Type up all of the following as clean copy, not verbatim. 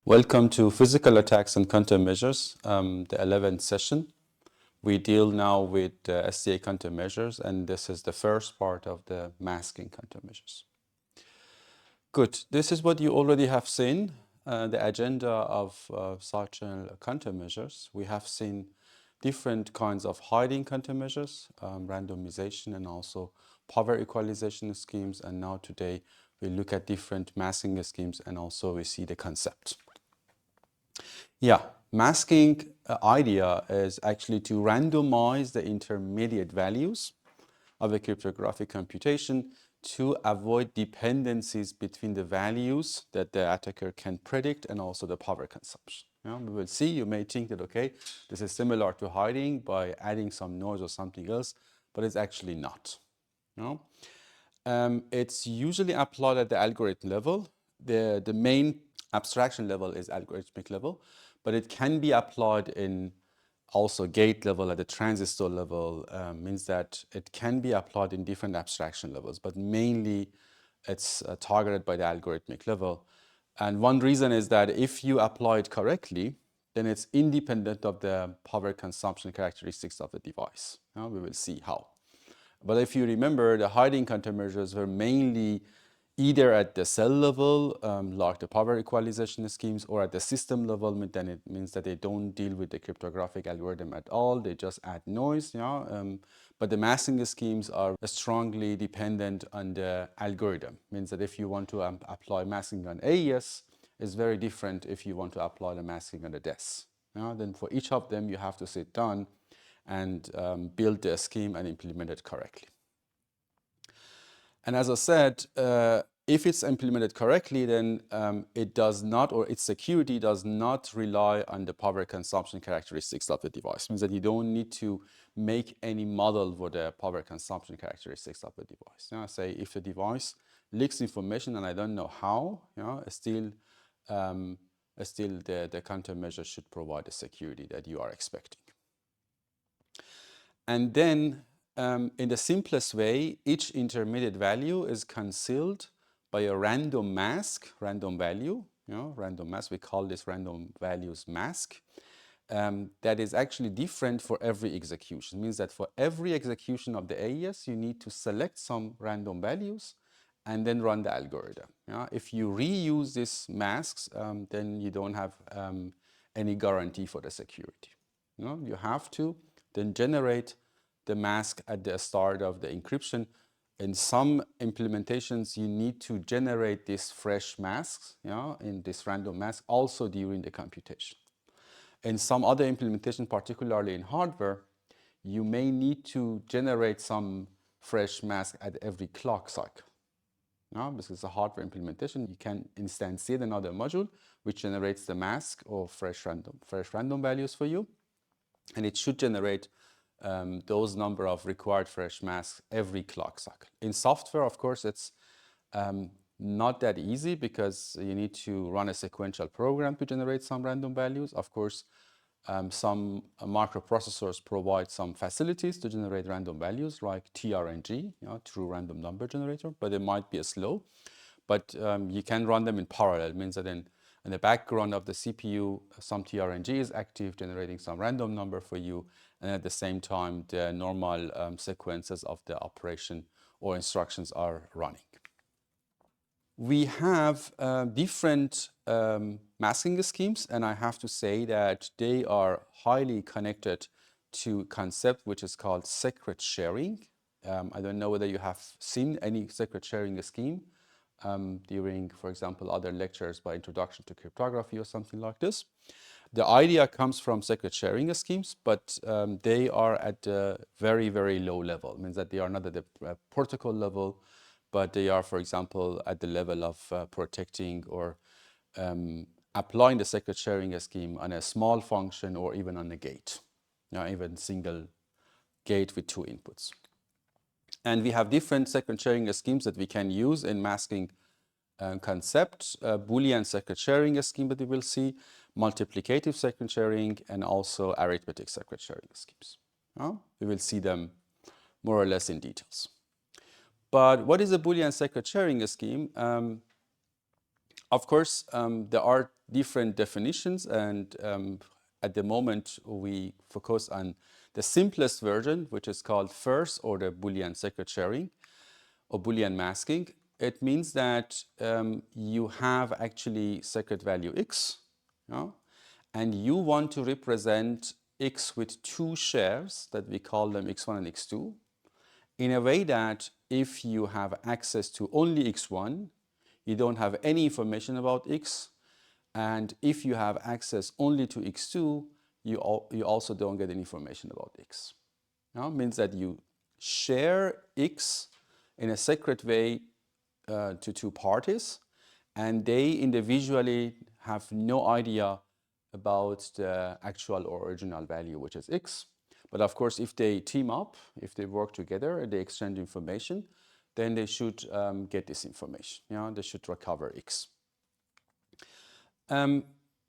Welcome to Physical Attacks and Countermeasures, the 11th session. We deal now with SCA countermeasures, and this is the first part of the masking countermeasures. Good. This is what you already have seen, the agenda of such countermeasures. We have seen different kinds of hiding countermeasures, randomization, and also power equalization schemes. And now today we look at different masking schemes, and also we see the concept. Yeah, masking idea is actually to randomize the intermediate values of a cryptographic computation to avoid dependencies between the values that the attacker can predict and also the power consumption. We will see, you may think that, okay, this is similar to hiding by adding some noise or something else, but it's actually not. It's usually applied at the algorithm level. The main abstraction level is algorithmic level, but it can be applied in also gate level at the transistor level, means that it can be applied in different abstraction levels, but mainly it's targeted by the algorithmic level. And one reason is that if you apply it correctly, then it's independent of the power consumption characteristics of the device. We will see how. But if you remember, the hiding countermeasures were mainly either at the cell level, like the power equalization schemes, or at the system level, then it means that they don't deal with the cryptographic algorithm at all. They just add noise. But the masking schemes are strongly dependent on the algorithm. Means that if you want to apply masking on AES, it's very different if you want to apply the masking on the DES. Then for each of them, you have to sit down and build the scheme and implement it correctly. And as I said, if it's implemented correctly, then it does not, or its security does not rely on the power consumption characteristics of the device. It means that you don't need to make any model for the power consumption characteristics of the device. Say if the device leaks information and I don't know how, still the countermeasure should provide the security that you are expecting. And then in the simplest way, each intermediate value is concealed by a random mask, random value, random mask. We call this random values mask. That is actually different for every execution. It means that for every execution of the AES, you need to select some random values and then run the algorithm. If you reuse these masks, then you don't have any guarantee for the security. You have to then generate the mask at the start of the encryption. In some implementations, you need to generate these fresh masks, in this random mask, also during the computation. In some other implementation, particularly in hardware, you may need to generate some fresh mask at every clock cycle. Because it's a hardware implementation, you can instantiate another module which generates the mask or fresh random values for you, and it should generate those number of required fresh masks every clock cycle. In software, of course, it's not that easy because you need to run a sequential program to generate some random values. Of course, some microprocessors provide some facilities to generate random values like TRNG, true random number generator, but it might be slow. But you can run them in parallel. It means that in the background of the CPU, some TRNG is active, generating some random number for you, and at the same time, the normal sequences of the operation or instructions are running. We have different masking schemes, and I have to say that they are highly connected to a concept which is called secret sharing. I don't know whether you have seen any secret sharing scheme during, for example, other lectures by Introduction to Cryptography or something like this. The idea comes from secret sharing schemes, but they are at a very, very low level. It means that they are not at the protocol level, but they are, for example, at the level of protecting or applying the secret sharing scheme on a small function or even on a gate, even single gate with two inputs. And we have different secret sharing schemes that we can use in masking concept, Boolean secret sharing scheme that we will see, multiplicative secret sharing, and also arithmetic secret sharing schemes. We will see them more or less in details. But what is a Boolean secret sharing scheme? Of course, there are different definitions, and at the moment we focus on the simplest version, which is called first order Boolean secret sharing or Boolean masking. It means that you have actually secret value x, you know, and you want to represent x with two shares that we call them x1 and x2 in a way that if you have access to only x1, you don't have any information about x, and if you have access only to x2, you also don't get any information about x. It means that you share x in a secret way to two parties, and they individually have no idea about the actual or original value, which is x. But of course, if they team up, if they work together, and they exchange information, then they should get this information. They should recover x.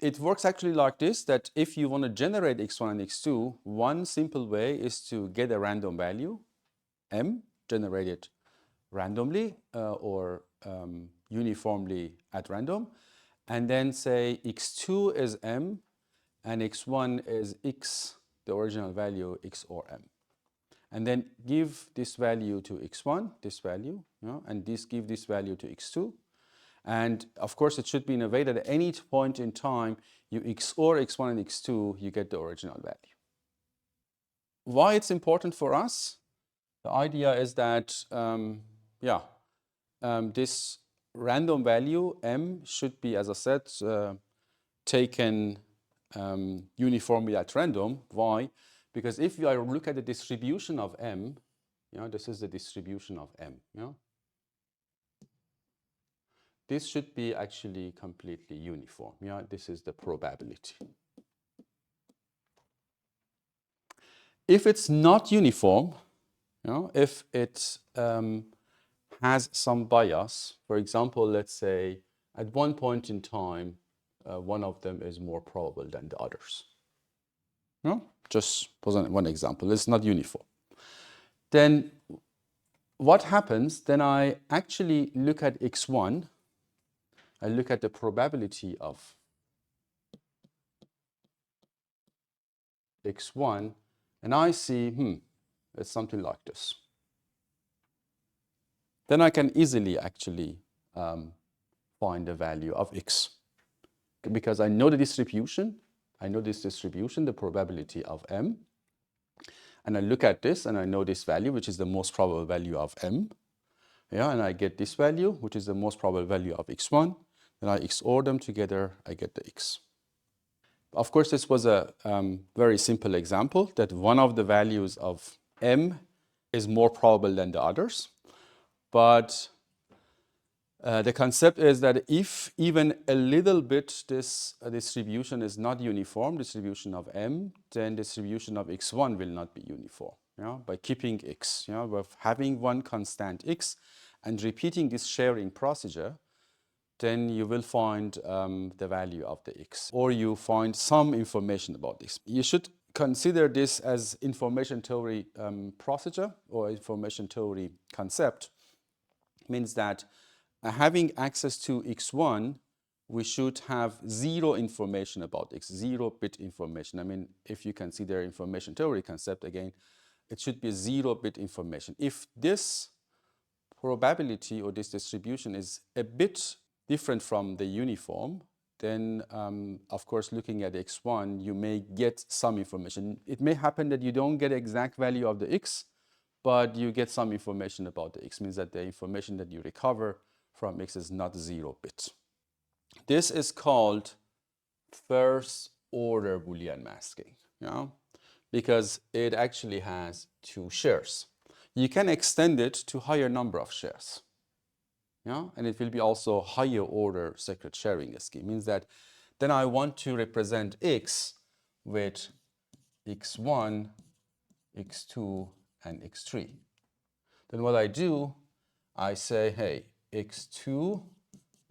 It works actually like this, that if you want to generate x1 and x2, one simple way is to get a random value, m, generated randomly or uniformly at random, and then say x2 is m and x1 is x, the original value, x or m. And then give this value to x1, this value, and give this value to x2. And of course, it should be in a way that at any point in time, you XOR x1 and x2, you get the original value. Why it's important for us? The idea is that, this random value, m, should be, as I said, taken uniformly at random. Why? Because if you look at the distribution of m, this is the distribution of m. This should be actually completely uniform. This is the probability. If it's not uniform, if it has some bias, for example, let's say at one point in time, one of them is more probable than the others. Just one example, it's not uniform. Then what happens? Then I actually look at x1, I look at the probability of x1, and I see, it's something like this. Then I can easily actually find the value of x. Because I know the distribution, the probability of m, and I look at this and I know this value, which is the most probable value of m, and I get this value, which is the most probable value of x1, then I XOR them together, I get the x. Of course, this was a very simple example that one of the values of m is more probable than the others, but the concept is that if even a little bit this distribution is not uniform, distribution of m, then distribution of x1 will not be uniform. By keeping x, with having one constant x and repeating this sharing procedure, then you will find the value of the x, or you find some information about this. You should consider this as information theory procedure or information theory concept. It means that having access to x1, we should have zero information about x, 0-bit information. I mean, if you consider information theory concept again, it should be 0-bit information. If this probability or this distribution is a bit different from the uniform, then of course, looking at x1, you may get some information. It may happen that you don't get exact value of the x, but you get some information about the x. It means that the information that you recover from x is not 0-bit. This is called first order Boolean masking, because it actually has two shares. You can extend it to higher number of shares. And it will be also higher order secret sharing scheme. Means that then I want to represent x with x1, x2, and x3. Then what I do, I say, hey, x2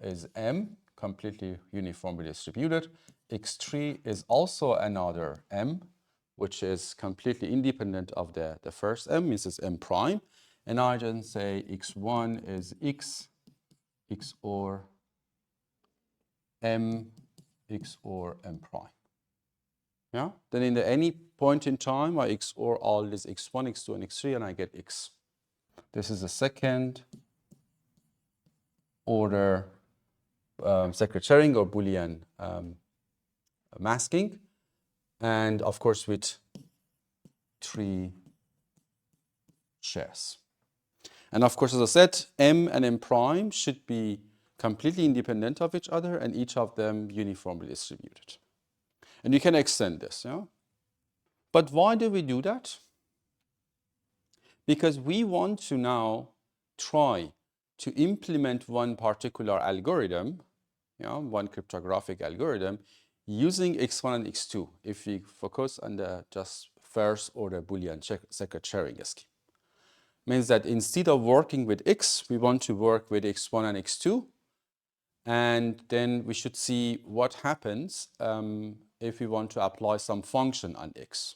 is m, completely uniformly distributed. x3 is also another m, which is completely independent of the first m, means it's m prime. And I just say x1 is x XOR m XOR m prime. Yeah? Then in any point in time, I XOR all these x1, x2, and x3, and I get x. This is the second order secret sharing or Boolean masking. And of course, with 3 shares. And of course, as I said, m and m prime should be completely independent of each other and each of them uniformly distributed. And you can extend this. Yeah? But why do we do that? Because we want to now try to implement one particular algorithm, one cryptographic algorithm, using x1 and x2, if we focus on the just first order Boolean secret sharing scheme. Means that instead of working with x, we want to work with x1 and x2, and then we should see what happens if we want to apply some function on x.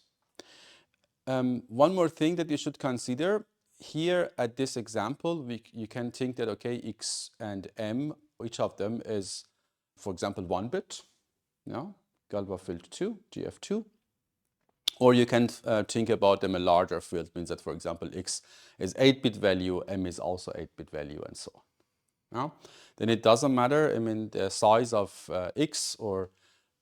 One more thing that you should consider, here at this example, you can think that, okay, x and m, each of them is, for example, 1 bit, Galois field 2, GF2. Or you can think about them a larger field, means that, for example, x is 8-bit value, m is also 8-bit value, and so on. Then it doesn't matter, I mean, the size of x or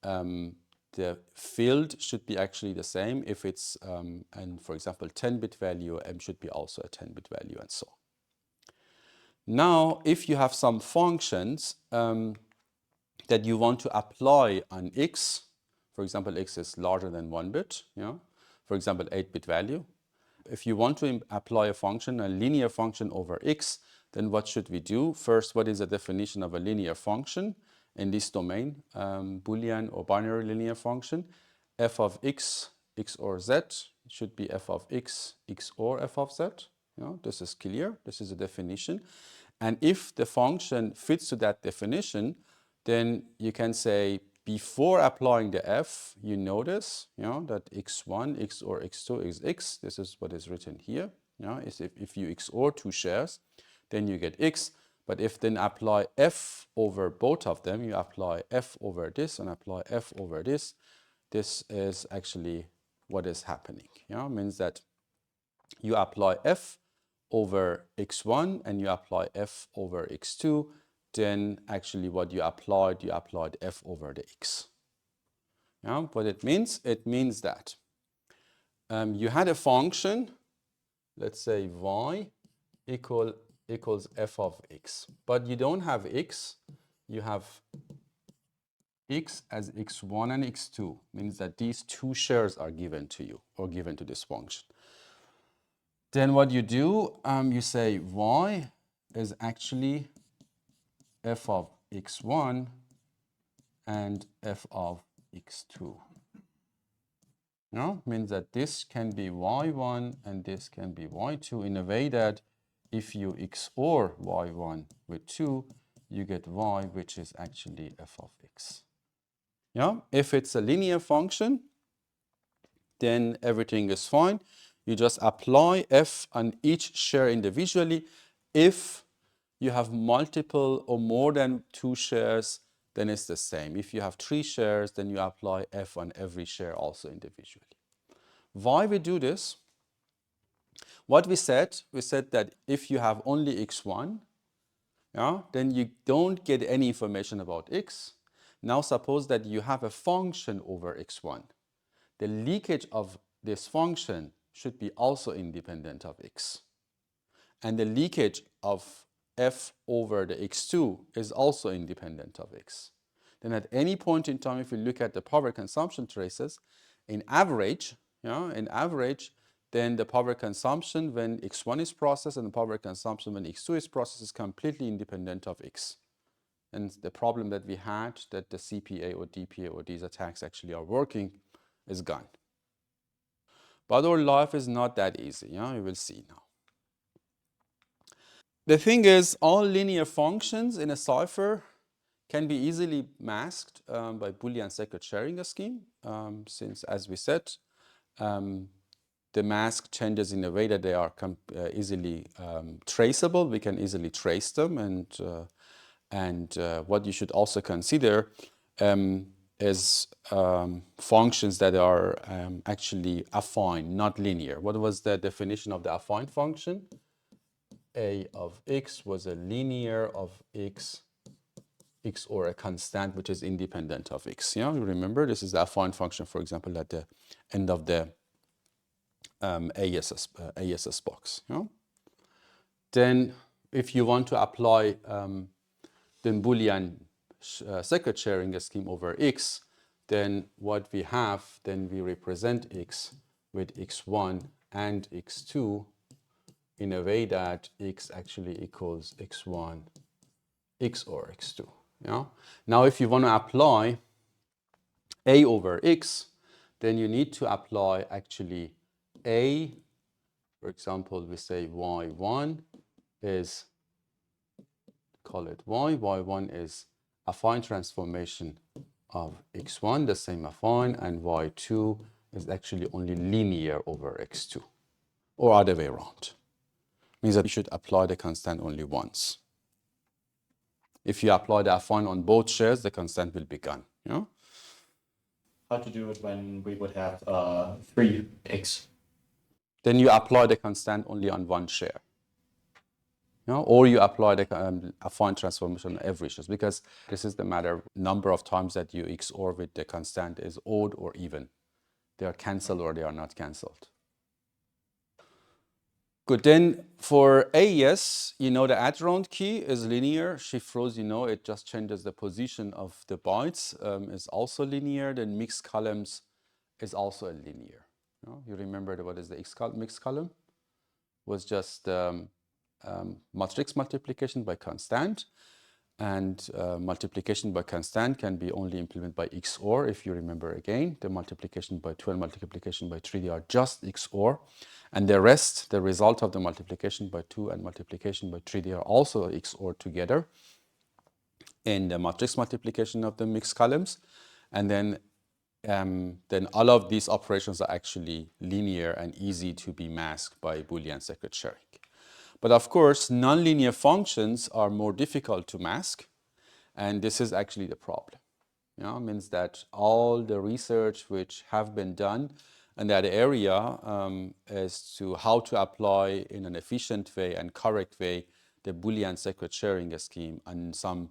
the field should be actually the same. If it's, and for example, 10-bit value, m should be also a 10-bit value, and so on. Now, if you have some functions that you want to apply on x, for example, x is larger than 1 bit, for example, 8-bit value. If you want to apply a function, a linear function over x, then what should we do? First, what is the definition of a linear function in this domain? Boolean or binary linear function. F of x, XOR z should be f of x, XOR f of z. This is clear. This is a definition. And if the function fits to that definition, then you can say before applying the f, you notice that x1, XOR x2 is x. This is what is written here. If you XOR 2 shares, then you get x. But if then apply f over both of them, you apply f over this and apply f over this, this is actually what is happening. Means that you apply f over x1 and you apply f over x2, then actually what you applied f over the x. What it means that you had a function, let's say y equals f of x, but you don't have x, you have x as x1 and x2, means that these 2 shares are given to you or given to this function. Then what you do, you say y is actually f of x1 and f of x2. Means that this can be y1 and this can be y2 in a way that if you XOR y1 with 2, you get y, which is actually f of x. If it's a linear function, then everything is fine. You just apply f on each share individually. If you have multiple or more than 2 shares, then it's the same. If you have 3 shares, then you apply f on every share also individually. Why we do this? What we said that if you have only x1, then you don't get any information about x. Now suppose that you have a function over x1. The leakage of this function should be also independent of x. And the leakage of f over the x2 is also independent of x. Then at any point in time, if you look at the power consumption traces, in average, then the power consumption when x1 is processed and the power consumption when x2 is processed is completely independent of x. And the problem that we had, that the CPA or DPA or these attacks actually are working, is gone. But our life is not that easy. You will see now. The thing is, all linear functions in a cipher can be easily masked by Boolean secret sharing scheme, since, as we said, the mask changes in a way that they are easily traceable. We can easily trace them, and And what you should also consider is functions that are actually affine, not linear. What was the definition of the affine function? A of x was a linear of x or a constant which is independent of x. Yeah, you remember this is the affine function, for example, at the end of the ASS box. Yeah? Then if you want to apply the Boolean secret sharing scheme over x, then what we have, then we represent x with x1 and x2 in a way that x actually equals x1 x or x2. Yeah? Now if you want to apply a over x, then you need to apply actually a. For example, we say y1 is, call it y1 is affine transformation of x1, the same affine, and y2 is actually only linear over x2, or other way around. Means that you should apply the constant only once. If you apply the affine on both shares, the constant will be gone. You know? How to do it when we would have 3x? Then you apply the constant only on one share. You know? Or you apply the affine transformation on every share, because this is the matter number of times that you XOR with the constant is odd or even. They are cancelled or they are not cancelled. Good, then for AES, you know the add round key is linear. Shift rows, you know, it just changes the position of the bytes, is also linear. Then mixed columns is also a linear. You remember what is the mixed column? Was just matrix multiplication by constant. And multiplication by constant can be only implemented by XOR. If you remember again, the multiplication by 2 and multiplication by 3, they are just XOR. And the rest, the result of the multiplication by 2 and multiplication by 3, they are also XOR together in the matrix multiplication of the mixed columns. And then all of these operations are actually linear and easy to be masked by Boolean secret sharing. But of course, nonlinear functions are more difficult to mask, and this is actually the problem. You know, it means that all the research which have been done in that area as to how to apply in an efficient way and correct way the Boolean secret sharing scheme on some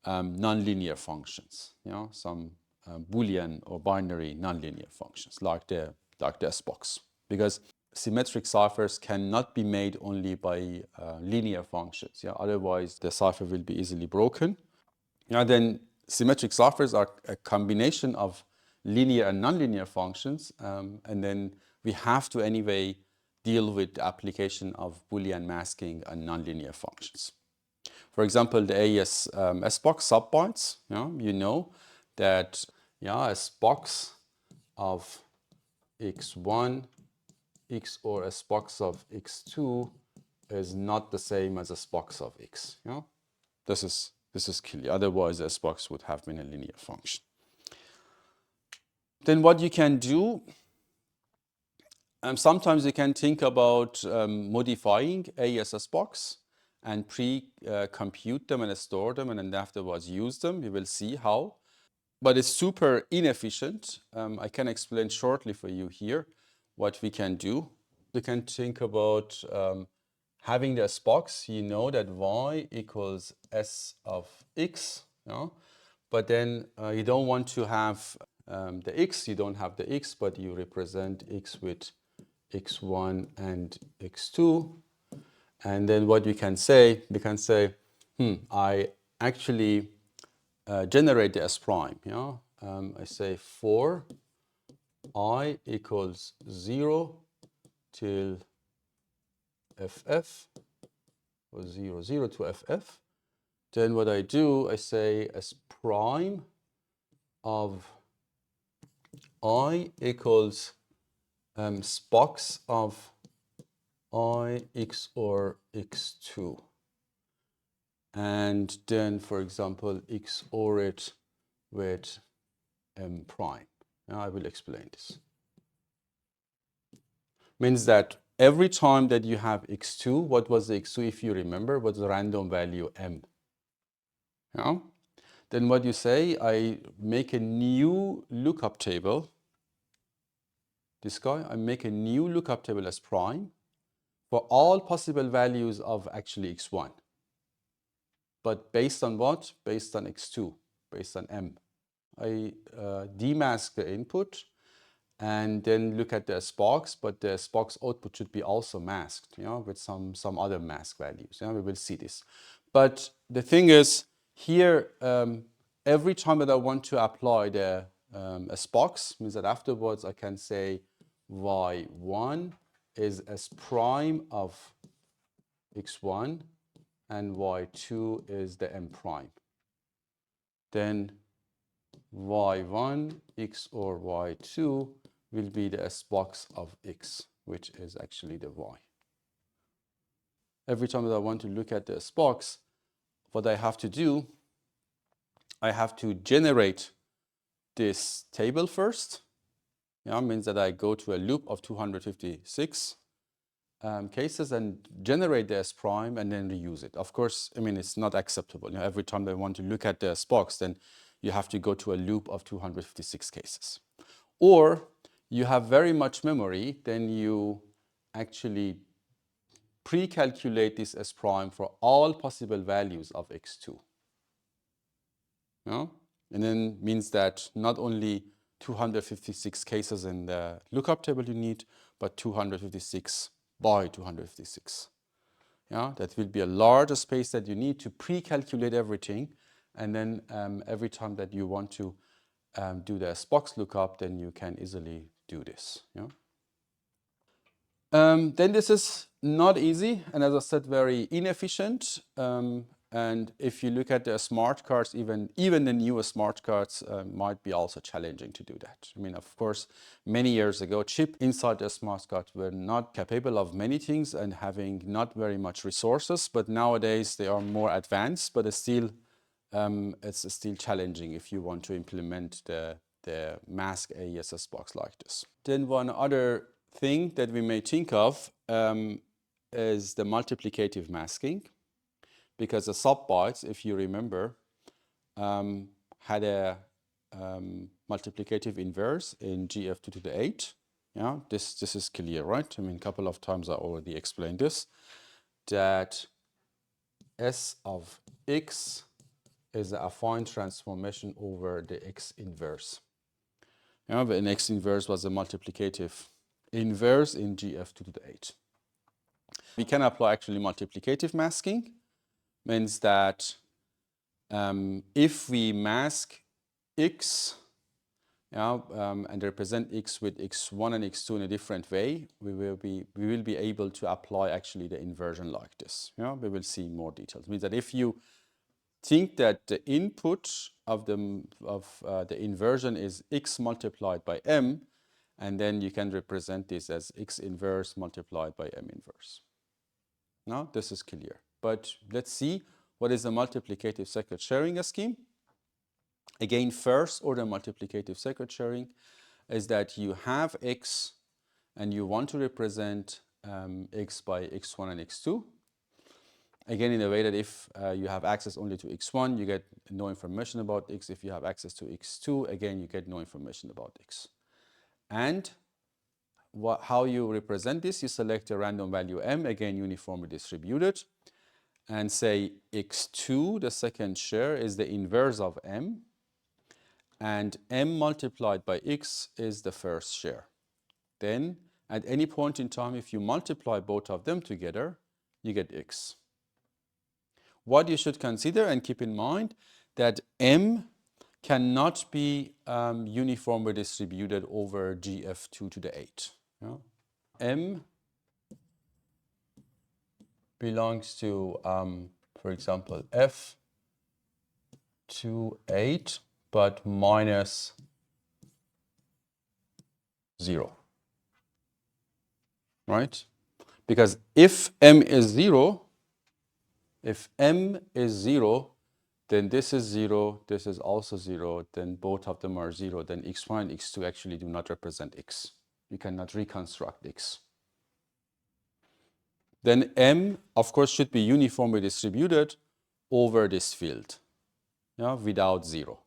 nonlinear functions, you know, some Boolean or binary nonlinear functions like the S-box, because symmetric ciphers cannot be made only by linear functions. Yeah? Otherwise, the cipher will be easily broken. Yeah, then symmetric ciphers are a combination of linear and nonlinear functions, and then we have to anyway deal with the application of Boolean masking and nonlinear functions. For example, the AES S-box subbytes, you know that a S-box of x1 x or a S-box of x2 is not the same as a S-box of x. This is clear. Otherwise, the S-box would have been a linear function. Then what you can do, sometimes you can think about modifying AES S-box and pre-compute them and store them and then afterwards use them. We will see how. But it's super inefficient. I can explain shortly for you here what we can do. You can think about having the S-box. You know that y equals S of x, but then you don't want to have the x, you don't have the x, but you represent x with x1 and x2. And then what you can say, I actually generate the S prime. I say for I equals 0 till ff, or 0, 0 to ff. Then what I do, I say S prime of I equals S-box of I x or x2. And then, for example, XOR it with M prime. Now I will explain this. Means that every time that you have x2, what was the x2, if you remember, was the random value M. Yeah? Then what you say, I make a new lookup table. This guy, I make a new lookup table as prime for all possible values of actually x1. But based on what? Based on x2, based on m. I demask the input and then look at the sparks, but the sparks output should be also masked, you know, with some other mask values. Yeah, we will see this. But the thing is, here, every time that I want to apply the sparks, means that afterwards I can say y1 is s prime of x1 and y2 is the m prime. Then y1 x or y2 will be the s box of x, which is actually the y. Every time that I want to look at the s box, what I have to do, I have to generate this table first. Yeah, means that I go to a loop of 256 cases and generate the s prime and then reuse it. Of course, I mean, it's not acceptable. You know, every time I want to look at the s box, then you have to go to a loop of 256 cases. Or you have very much memory, then you actually pre-calculate this s prime for all possible values of x2. Yeah? And then means that not only 256 cases in the lookup table you need, but 256 by 256. Yeah? That will be a larger space that you need to pre-calculate everything. And then every time that you want to do the box lookup, then you can easily do this. Yeah? Then this is not easy, and as I said, very inefficient. And if you look at the smart cards, even the newer smart cards might be also challenging to do that. I mean, of course, many years ago, chip inside the smart cards were not capable of many things and having not very much resources. But nowadays they are more advanced, but it's still challenging if you want to implement the mask AESS box like this. Then one other thing that we may think of is the multiplicative masking, because the subbytes, if you remember, had a multiplicative inverse in GF2 to the 8. Yeah, this is clear, right? I mean, a couple of times I already explained this, that S of x is an affine transformation over the x inverse. Yeah, the x inverse was a multiplicative inverse in GF2 to the 8. We can apply actually multiplicative masking, means that if we mask x, and represent x with x1 and x2 in a different way, we will be able to apply actually the inversion like this. Yeah, we will see more details. It means that if you think that the input of the inversion is x multiplied by m, and then you can represent this as x inverse multiplied by m inverse. Now this is clear. But let's see what is the multiplicative circuit sharing scheme. Again, first order multiplicative circuit sharing is that you have x and you want to represent x by x1 and x2. Again, in a way that if you have access only to x1, you get no information about x. If you have access to x2, again, you get no information about x. And how you represent this, you select a random value m, again, uniformly distributed, and say x2, the second share, is the inverse of m, and m multiplied by x is the first share. Then, at any point in time, if you multiply both of them together, you get x. What you should consider and keep in mind that m cannot be uniformly distributed over GF2 to the 8. Yeah? M belongs to, for example, f to 8, but minus 0. Right? Because if m is 0, then this is 0, this is also 0, then both of them are 0, then x1 and x2 actually do not represent x. You cannot reconstruct x. Then m, of course, should be uniformly distributed over this field. without 0.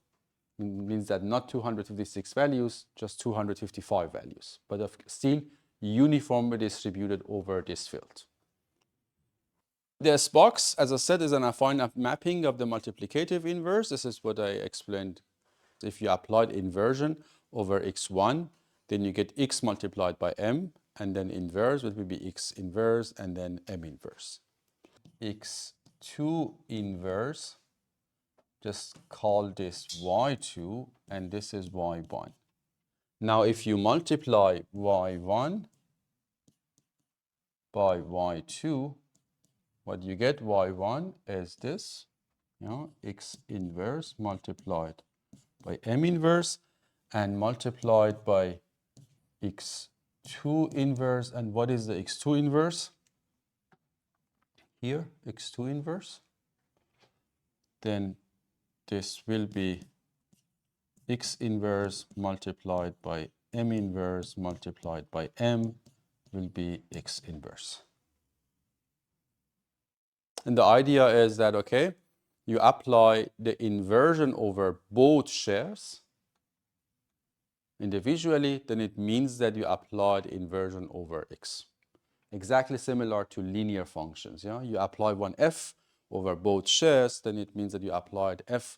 It means that not 256 values, just 255 values, but still uniformly distributed over this field. This box, as I said, is an affine mapping of the multiplicative inverse. This is what I explained. If you applied inversion over x1, then you get x multiplied by m, and then inverse, which will be x inverse, and then m inverse. x2 inverse, just call this y2, and this is y1. Now, if you multiply y1 by y2, what you get y1 is this, x inverse multiplied by m inverse and multiplied by x2 inverse. And what is the x2 inverse? Here, x2 inverse. Then this will be x inverse multiplied by m inverse multiplied by m will be x inverse. And the idea is that, okay, you apply the inversion over both shares individually, then it means that you applied inversion over x. Exactly similar to linear functions. You apply one f over both shares, then it means that you applied f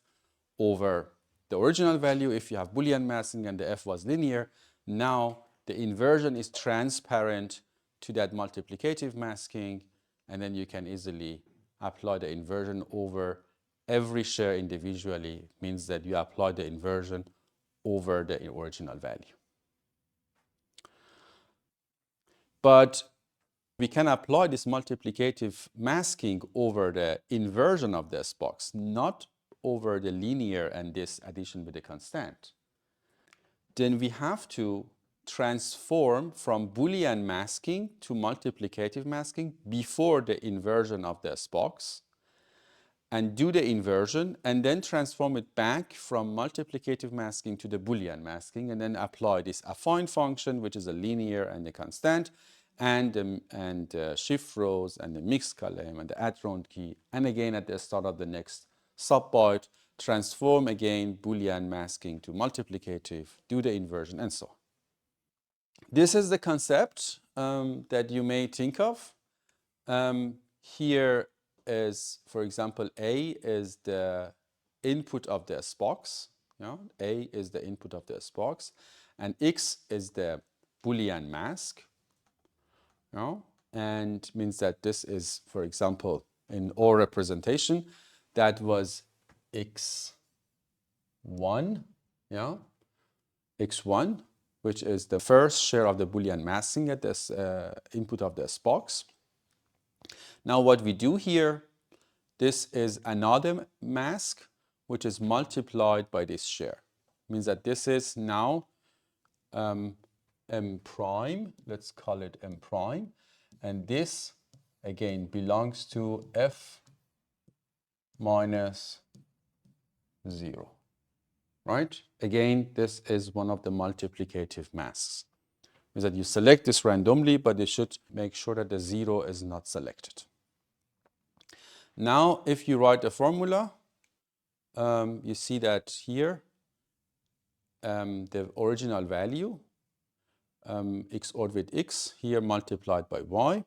over the original value if you have Boolean masking and the f was linear. Now the inversion is transparent to that multiplicative masking, and then you can easily apply the inversion over every share individually. It means that you apply the inversion over the original value. But we can apply this multiplicative masking over the inversion of this box, not over the linear and this addition with the constant. Then we have to transform from Boolean masking to multiplicative masking before the inversion of this box, and do the inversion, and then transform it back from multiplicative masking to the Boolean masking, and then apply this affine function, which is a linear and a constant, and shift rows, and the mixed column, and the add round key, and again at the start of the next subbyte, transform again Boolean masking to multiplicative, do the inversion, and so on. This is the concept that you may think of. Here is, for example, A is the input of this box. A is the input of this box, and X is the Boolean mask. And means that this is, for example, in our representation, that was x1, x1, which is the first share of the Boolean masking at this input of this box. Now what we do here, this is another mask, which is multiplied by this share. Means that this is now m prime, let's call it m prime, and this again belongs to f minus 0, right? Again, this is one of the multiplicative masks. Means that you select this randomly, but you should make sure that the 0 is not selected. Now, if you write the formula, you see that here, the original value, x OR with x, here multiplied by y.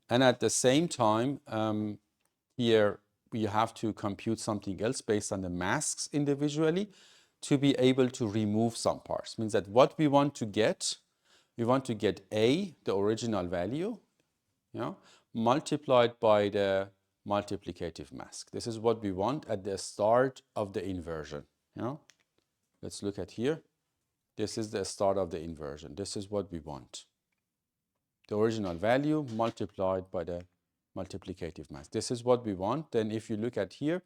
And at the same time, here we have to compute something else based on the masks individually to be able to remove some parts. Means that what we want to get A, the original value, multiplied by the multiplicative mask. This is what we want at the start of the inversion. Let's look at here. This is the start of the inversion. This is what we want. The original value multiplied by the multiplicative mask. This is what we want. Then if you look at here,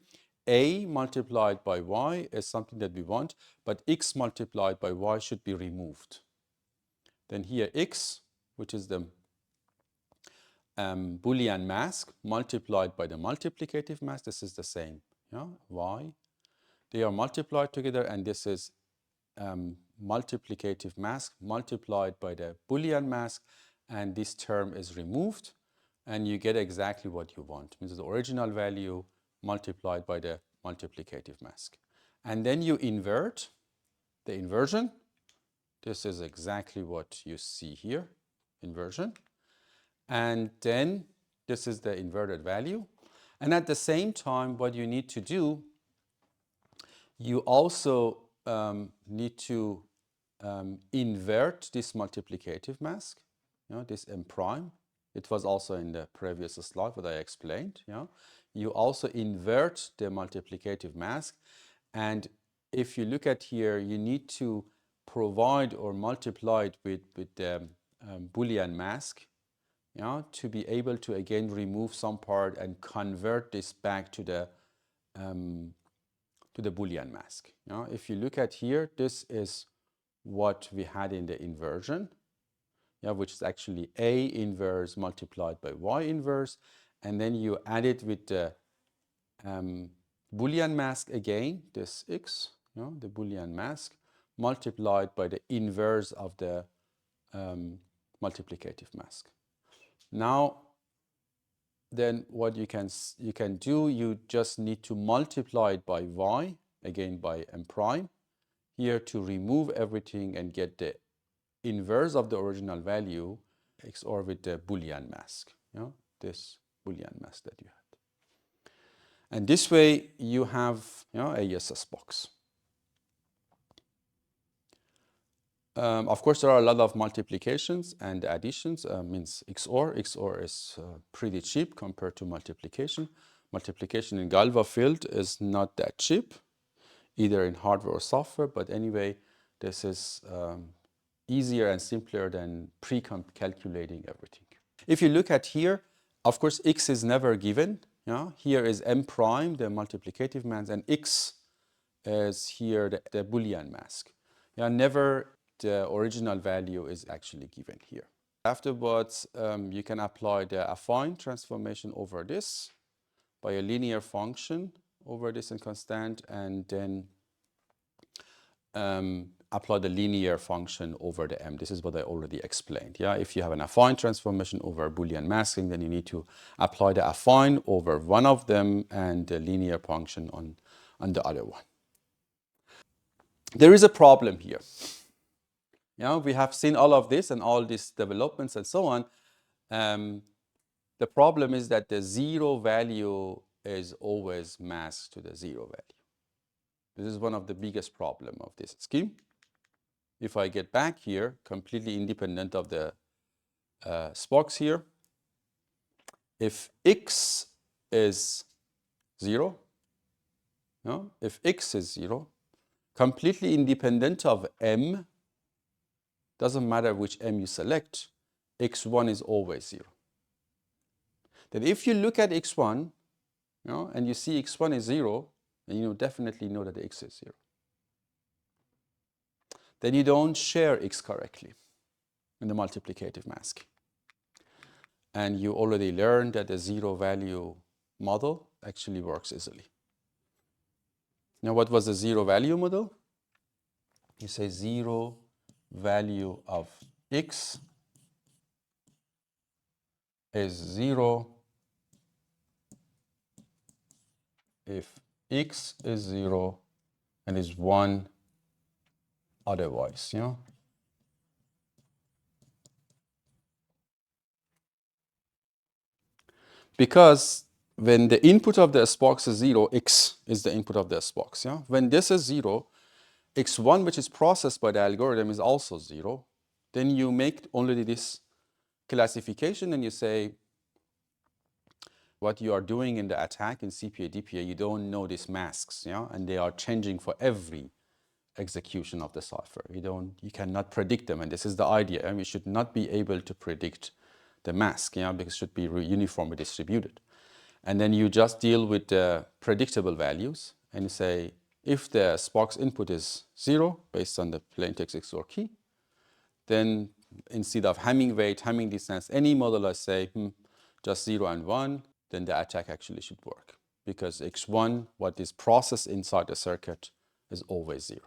A multiplied by y is something that we want, but x multiplied by y should be removed. Then here x, which is the Boolean mask, multiplied by the multiplicative mask, this is the same. Y. They are multiplied together, and this is multiplicative mask multiplied by the Boolean mask, and this term is removed, and you get exactly what you want. Means the original value multiplied by the multiplicative mask. And then you invert the inversion. This is exactly what you see here, inversion. And then this is the inverted value. And at the same time, what you need to do, you also need to invert this multiplicative mask, this M prime. It was also in the previous slide what I explained. You also invert the multiplicative mask. And if you look at here, you need to provide or multiply it with the Boolean mask, to be able to again remove some part and convert this back to the Boolean mask. If you look at here, this is what we had in the inversion, which is actually A inverse multiplied by Y inverse, and then you add it with the Boolean mask again, this X, the Boolean mask, multiplied by the inverse of the multiplicative mask. Now, then what you can do, you just need to multiply it by Y, again by M prime, here to remove everything and get the inverse of the original value XOR with the Boolean mask, this Boolean mask that you had. And this way you have a ESS box. Of course, there are a lot of multiplications and additions, means XOR. XOR is pretty cheap compared to multiplication. Multiplication in Galois field is not that cheap, either in hardware or software, but anyway, this is easier and simpler than pre-calculating everything. If you look at here, of course, X is never given. Here is M prime, the multiplicative mask, and X is here the Boolean mask. Never the original value is actually given here. Afterwards, you can apply the affine transformation over this by a linear function over this and constant, and then apply the linear function over the M. This is what I already explained. If you have an affine transformation over Boolean masking, then you need to apply the affine over one of them and the linear function on the other one. There is a problem here. We have seen all of this and all these developments and so on. The problem is that the zero value is always masked to the zero value. This is one of the biggest problems of this scheme. If I get back here, completely independent of the spokes here, if X is 0, if X is 0, completely independent of M, doesn't matter which M you select, X1 is always 0. Then if you look at X1, and you see X1 is 0, then you definitely know that X is 0. Then you don't share X correctly in the multiplicative mask. And you already learned that the zero value model actually works easily. Now, what was the zero value model? You say zero value of X is 0 if X is 0 and is 1 otherwise, Because when the input of the SPOX is 0, X is the input of the SPOX, When this is 0, X1, which is processed by the algorithm, is also 0. Then you make only this classification and you say what you are doing in the attack in CPA, DPA, you don't know these masks, and they are changing for every execution of the software. You cannot predict them, and this is the idea. And we should not be able to predict the mask, because it should be uniformly distributed. And then you just deal with the predictable values and you say, if the SPOX input is 0 based on the plaintext XOR key, then instead of Hamming weight, Hamming distance, any model I say just 0 and 1, then the attack actually should work, because X1, what is processed inside the circuit, is always 0.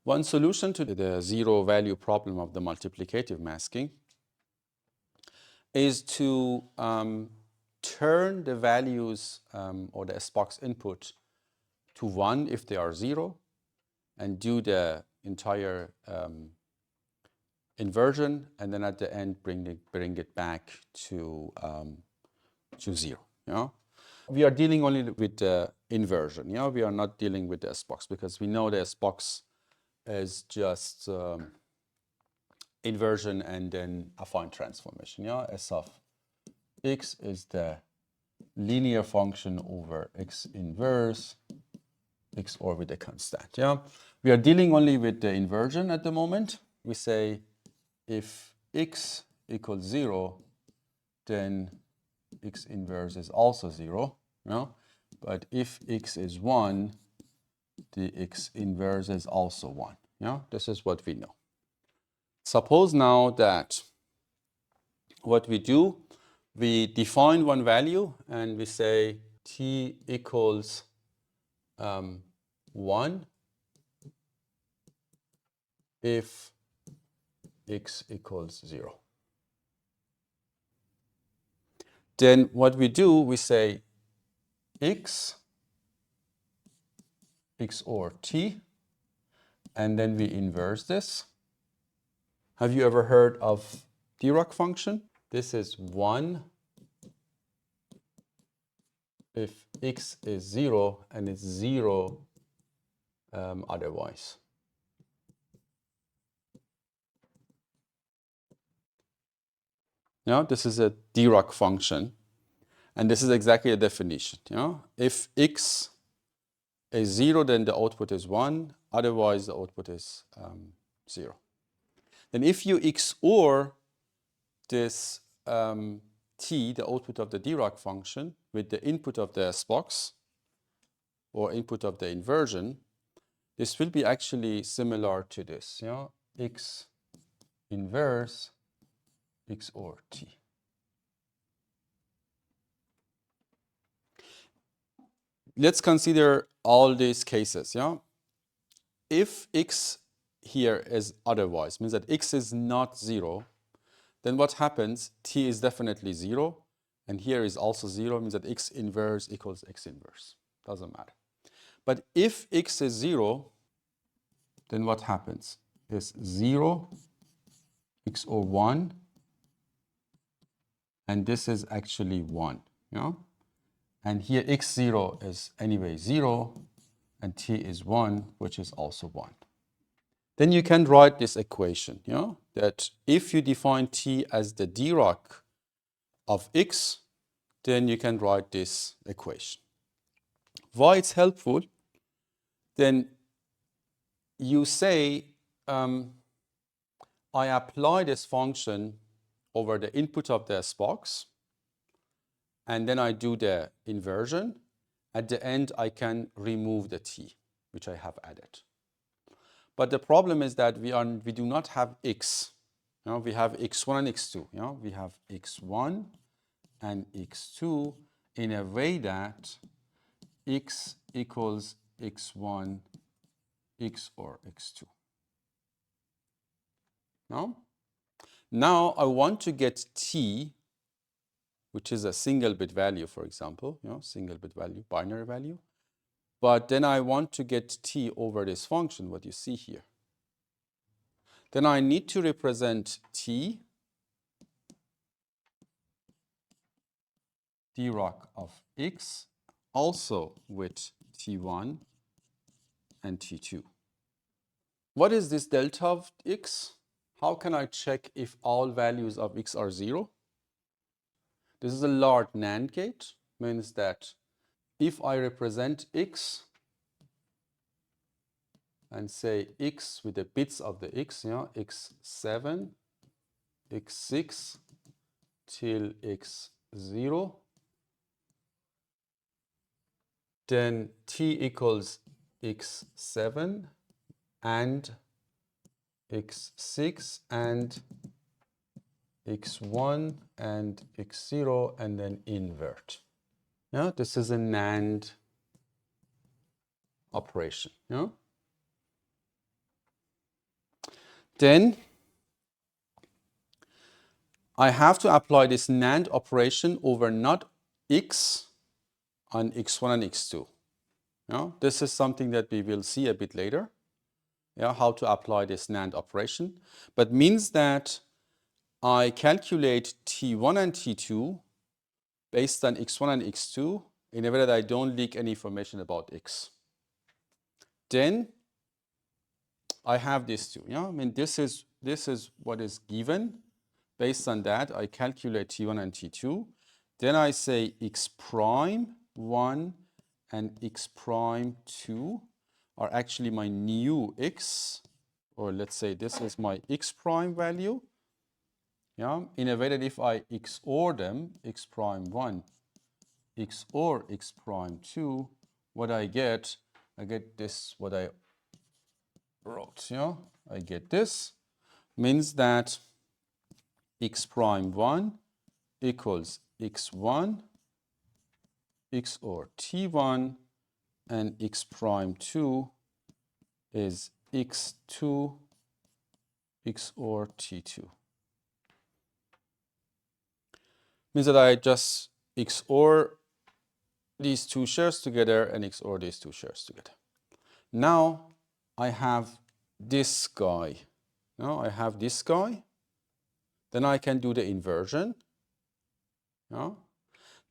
One solution to the zero value problem of the multiplicative masking is to turn the values or the SBox input to 1 if they are 0, and do the entire inversion, and then at the end bring it back to 0. We are dealing only with the inversion. We are not dealing with the SBox, because we know the SBox is just inversion and then affine transformation. S of x is the linear function over x inverse, x or with a constant. We are dealing only with the inversion at the moment. We say if x equals 0, then x inverse is also 0. But if x is 1, the x inverse is also 1. This is what we know. Suppose now that what we do, we define one value and we say t equals 1 if x equals 0. Then what we do, we say x or t, and then we inverse this. Have you ever heard of Dirac function? This is 1 if x is 0 and it's 0 otherwise. This is a Dirac function, and this is exactly the definition. If x is 0, then the output is 1, otherwise the output is 0. Then if you XOR this t, the output of the Dirac function, with the input of the SBox or input of the inversion, this will be actually similar to this. X inverse XOR t. Let's consider all these cases. If x here is otherwise, means that x is not 0, then what happens? T is definitely 0, and here is also 0, means that x inverse equals x inverse. Doesn't matter. But if x is 0, then what happens? Is 0 XOR 1, and this is actually 1. And here x0 is anyway 0, and t is 1, which is also 1. Then you can write this equation, that if you define t as the Dirac of x, then you can write this equation. Why it's helpful? Then you say, I apply this function over the input of the SBox, and then I do the inversion. At the end, I can remove the t, which I have added. But the problem is that we do not have x. We have x1 and x2. We have x1 and x2 in a way that x equals x1, x or x2. Now I want to get t, which is a single bit value, for example, single bit value, binary value. But then I want to get t over this function, what you see here. Then I need to represent t, Dirac of x, also with t1 and t2. What is this delta of x? How can I check if all values of x are 0? This is a large NAND gate, means that if I represent x and say x with the bits of the x, x7, x6 till x0, then t equals x7 and x6 and x1 and x0, and then invert. This is a NAND operation. Then I have to apply this NAND operation over not x on x1 and x2. Yeah? This is something that we will see a bit later, yeah, how to apply this NAND operation. But means that I calculate T1 and T2 based on x1 and x2 in a way that I don't leak any information about x. Then I have these two. Yeah? I mean, this is what is given. Based on that, I calculate T1 and T2. Then I say x prime 1 and x prime 2 are actually my new x, or let's say this is my x prime value. Yeah, in a way that if I XOR them, x prime 1, XOR x prime 2, what I get this, what I wrote. Yeah, I get this. Means that x prime 1 equals x1 XOR T1, and x prime 2 is x2 XOR T2. Means that I just XOR these two shares together and XOR these two shares together. Now I have this guy. Now I have this guy. Then I can do the inversion. Yeah?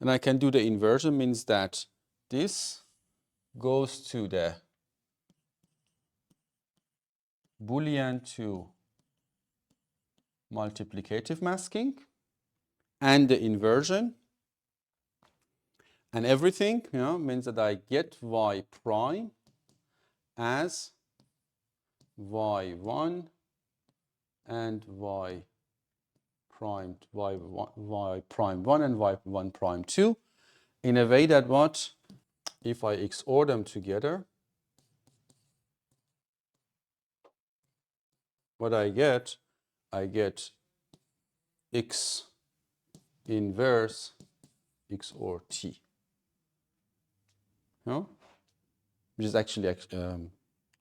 Then I can do the inversion, means that this goes to the Boolean to multiplicative masking, and the inversion and everything, you know, means that I get y prime as y1 and y prime 1 and y1 prime 2 in a way that what, if I XOR them together, what I get x inverse XOR t, you know, which is actually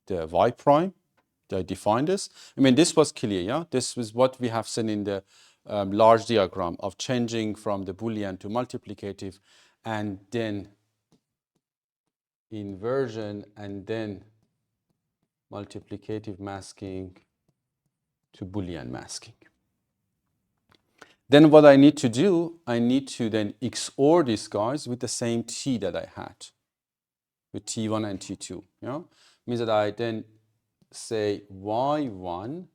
the y prime. I defined this. I mean, this was clear, yeah? This was what we have seen in the large diagram of changing from the Boolean to multiplicative, and then inversion, and then multiplicative masking to Boolean masking. Then what I need to do, I need to then XOR these guys with the same t that I had, with T1 and T2. Yeah? Means that I then say y1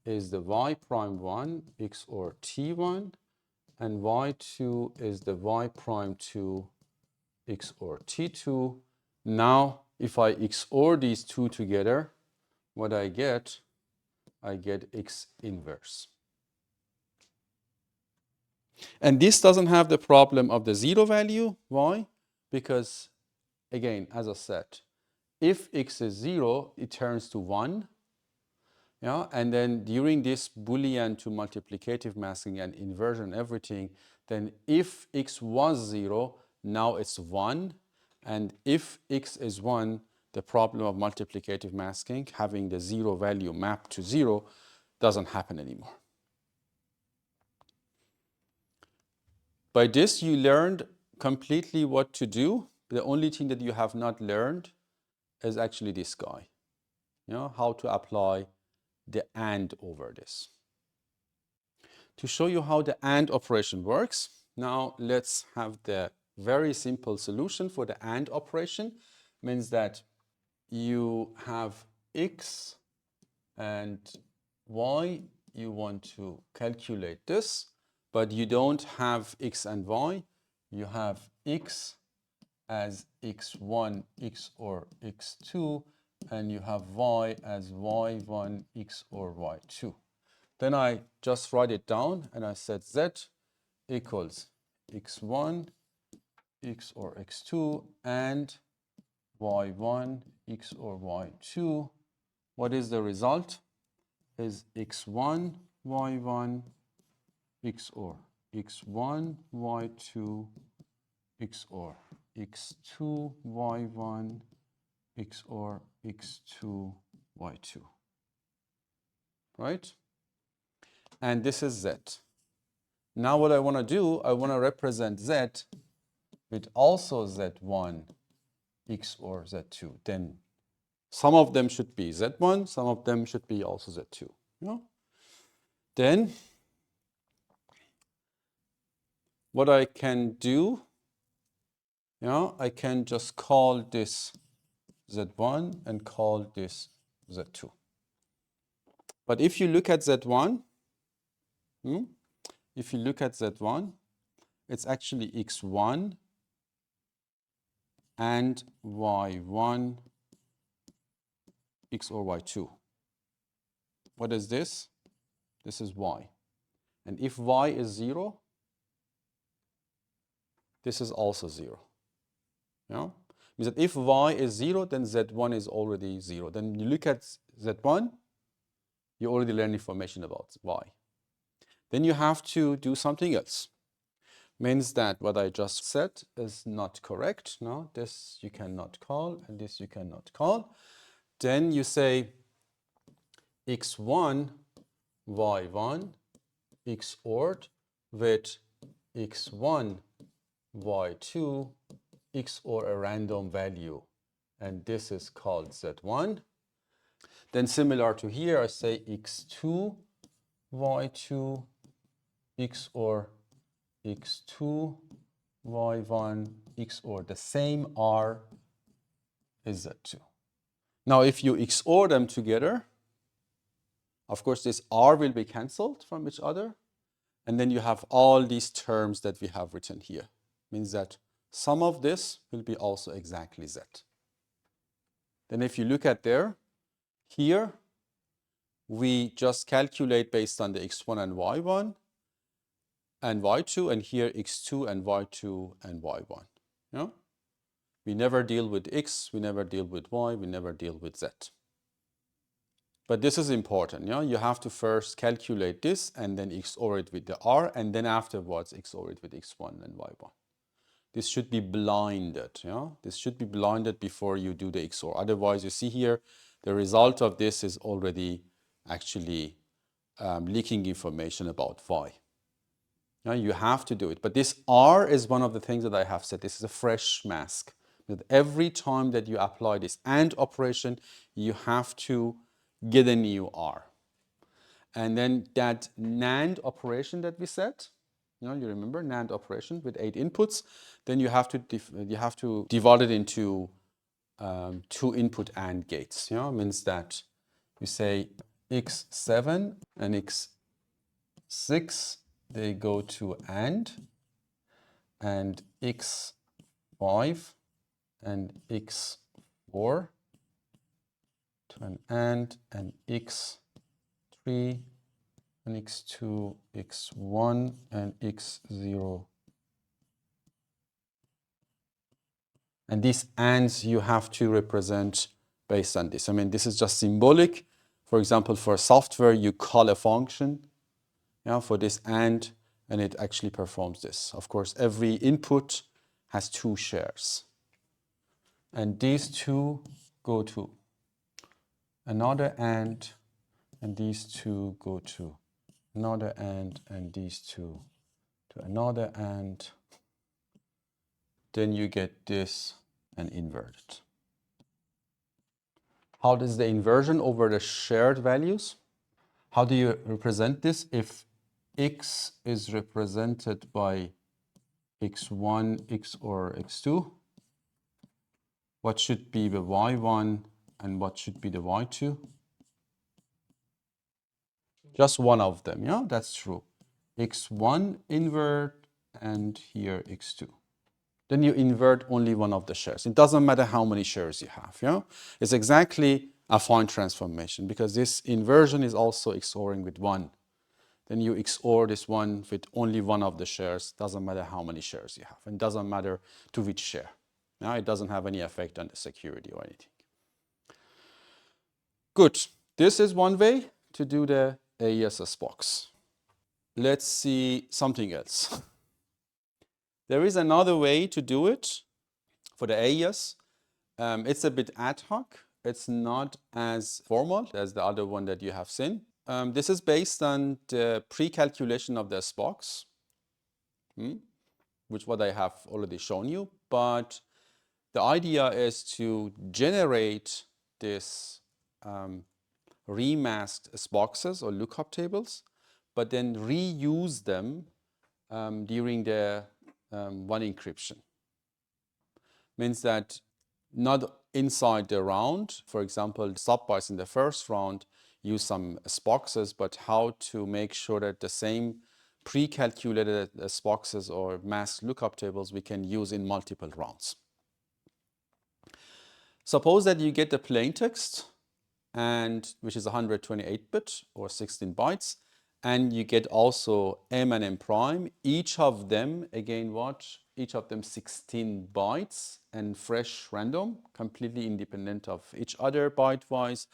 is the y prime 1 XOR T1, and y2 is the y prime 2 XOR T2. Now, if I XOR these two together, what I get x inverse. And this doesn't have the problem of the zero value. Why? Because, again, as I said, if x is 0, it turns to 1. Yeah? And then during this Boolean to multiplicative masking and inversion, everything, then if x was 0, now it's 1. And if x is 1, the problem of multiplicative masking, having the 0 value mapped to 0, doesn't happen anymore. By this, you learned completely what to do. The only thing that you have not learned is actually this guy. You know, how to apply the AND over this. To show you how the AND operation works, now let's have the very simple solution for the AND operation. Means that you have x and y, you want to calculate this, but you don't have x and y. You have x as x1 XOR x2, and you have y as y1 XOR y2. Then I just write it down, and I said z equals x1 XOR x2 and y1 XOR y2. What is the result? Is x1 y1 XOR x1 y2 XOR x2 y1 XOR x2 y2. Right? And this is z. Now what I want to do, I want to represent z with also Z1 XOR Z2, then some of them should be Z1, some of them should be also Z2. Yeah? Then what I can do, I can just call this Z1 and call this Z2. But if you look at Z1, it's actually X1 and Y1 XOR Y2. What is this? This is Y. And if Y is 0, this is also 0. Yeah? Means that if Y is 0, then Z1 is already 0. Then you look at Z1, you already learn information about Y. Then you have to do something else. Means that what I just said is not correct. No, this you cannot call, and this you cannot call. Then you say X1, Y1, XORed with X1, Y2, XOR a random value. And this is called Z1. Then similar to here, I say X2, Y2, XOR X2, Y1, XOR the same R is Z2. Now, if you XOR them together, of course, this R will be cancelled from each other. And then you have all these terms that we have written here. Means that some of this will be also exactly Z. Then if you look at there, here, we just calculate based on the X1 and Y1 and Y2, and here X2 and Y2 and Y1. Yeah? We never deal with X, we never deal with Y, we never deal with Z. But this is important. Yeah? You have to first calculate this and then XOR it with the R, and then afterwards XOR it with X1 and Y1. This should be blinded. Yeah? This should be blinded before you do the XOR. Otherwise, you see here, the result of this is already actually leaking information about Y. Yeah, you have to do it. But this R is one of the things that I have said. This is a fresh mask. That every time that you apply this AND operation, you have to get a new R. And then that NAND operation that we said, you remember NAND operation with 8 inputs, then you have to divide it into 2 input AND gates. Means that you say X7 and X6, they go to AND, and X5 and X4 to an AND, and X3 and X2, X1 and X0. And these ANDs you have to represent based on this. I mean, this is just symbolic. For example, for software, you call a function for this AND, and it actually performs this. Of course, every input has 2 shares. And these 2 go to another AND, and these 2 go to another AND, and these 2 to another AND. Then you get this and invert it. How does the inversion over the shared values? How do you represent this? If X is represented by X1, XOR X2, what should be the Y1 and what should be the Y2? Just one of them, yeah, that's true. X1 invert and here X2. Then you invert only one of the shares. It doesn't matter how many shares you have, yeah? It's exactly a affine transformation because this inversion is also XORing with 1. Then you XOR this one with only one of the shares. Doesn't matter how many shares you have. And doesn't matter to which share. Now, it doesn't have any effect on the security or anything. Good. This is one way to do the AES box. Let's see something else. There is another way to do it for the AES. It's a bit ad hoc. It's not as formal as the other one that you have seen. This is based on the pre-calculation of the box. which what I have already shown you. But the idea is to generate this remasked boxes or lookup tables, but then reuse them during the one encryption. Means that not inside the round, for example, subbytes in the first round use some boxes, but how to make sure that the same pre-calculated boxes or masked lookup tables we can use in multiple rounds. Suppose that you get the plain text, and which is 128-bit or 16 bytes, and you get also M and M prime, each of them, again what? Each of them 16 bytes and fresh random, completely independent of each other byte-wise,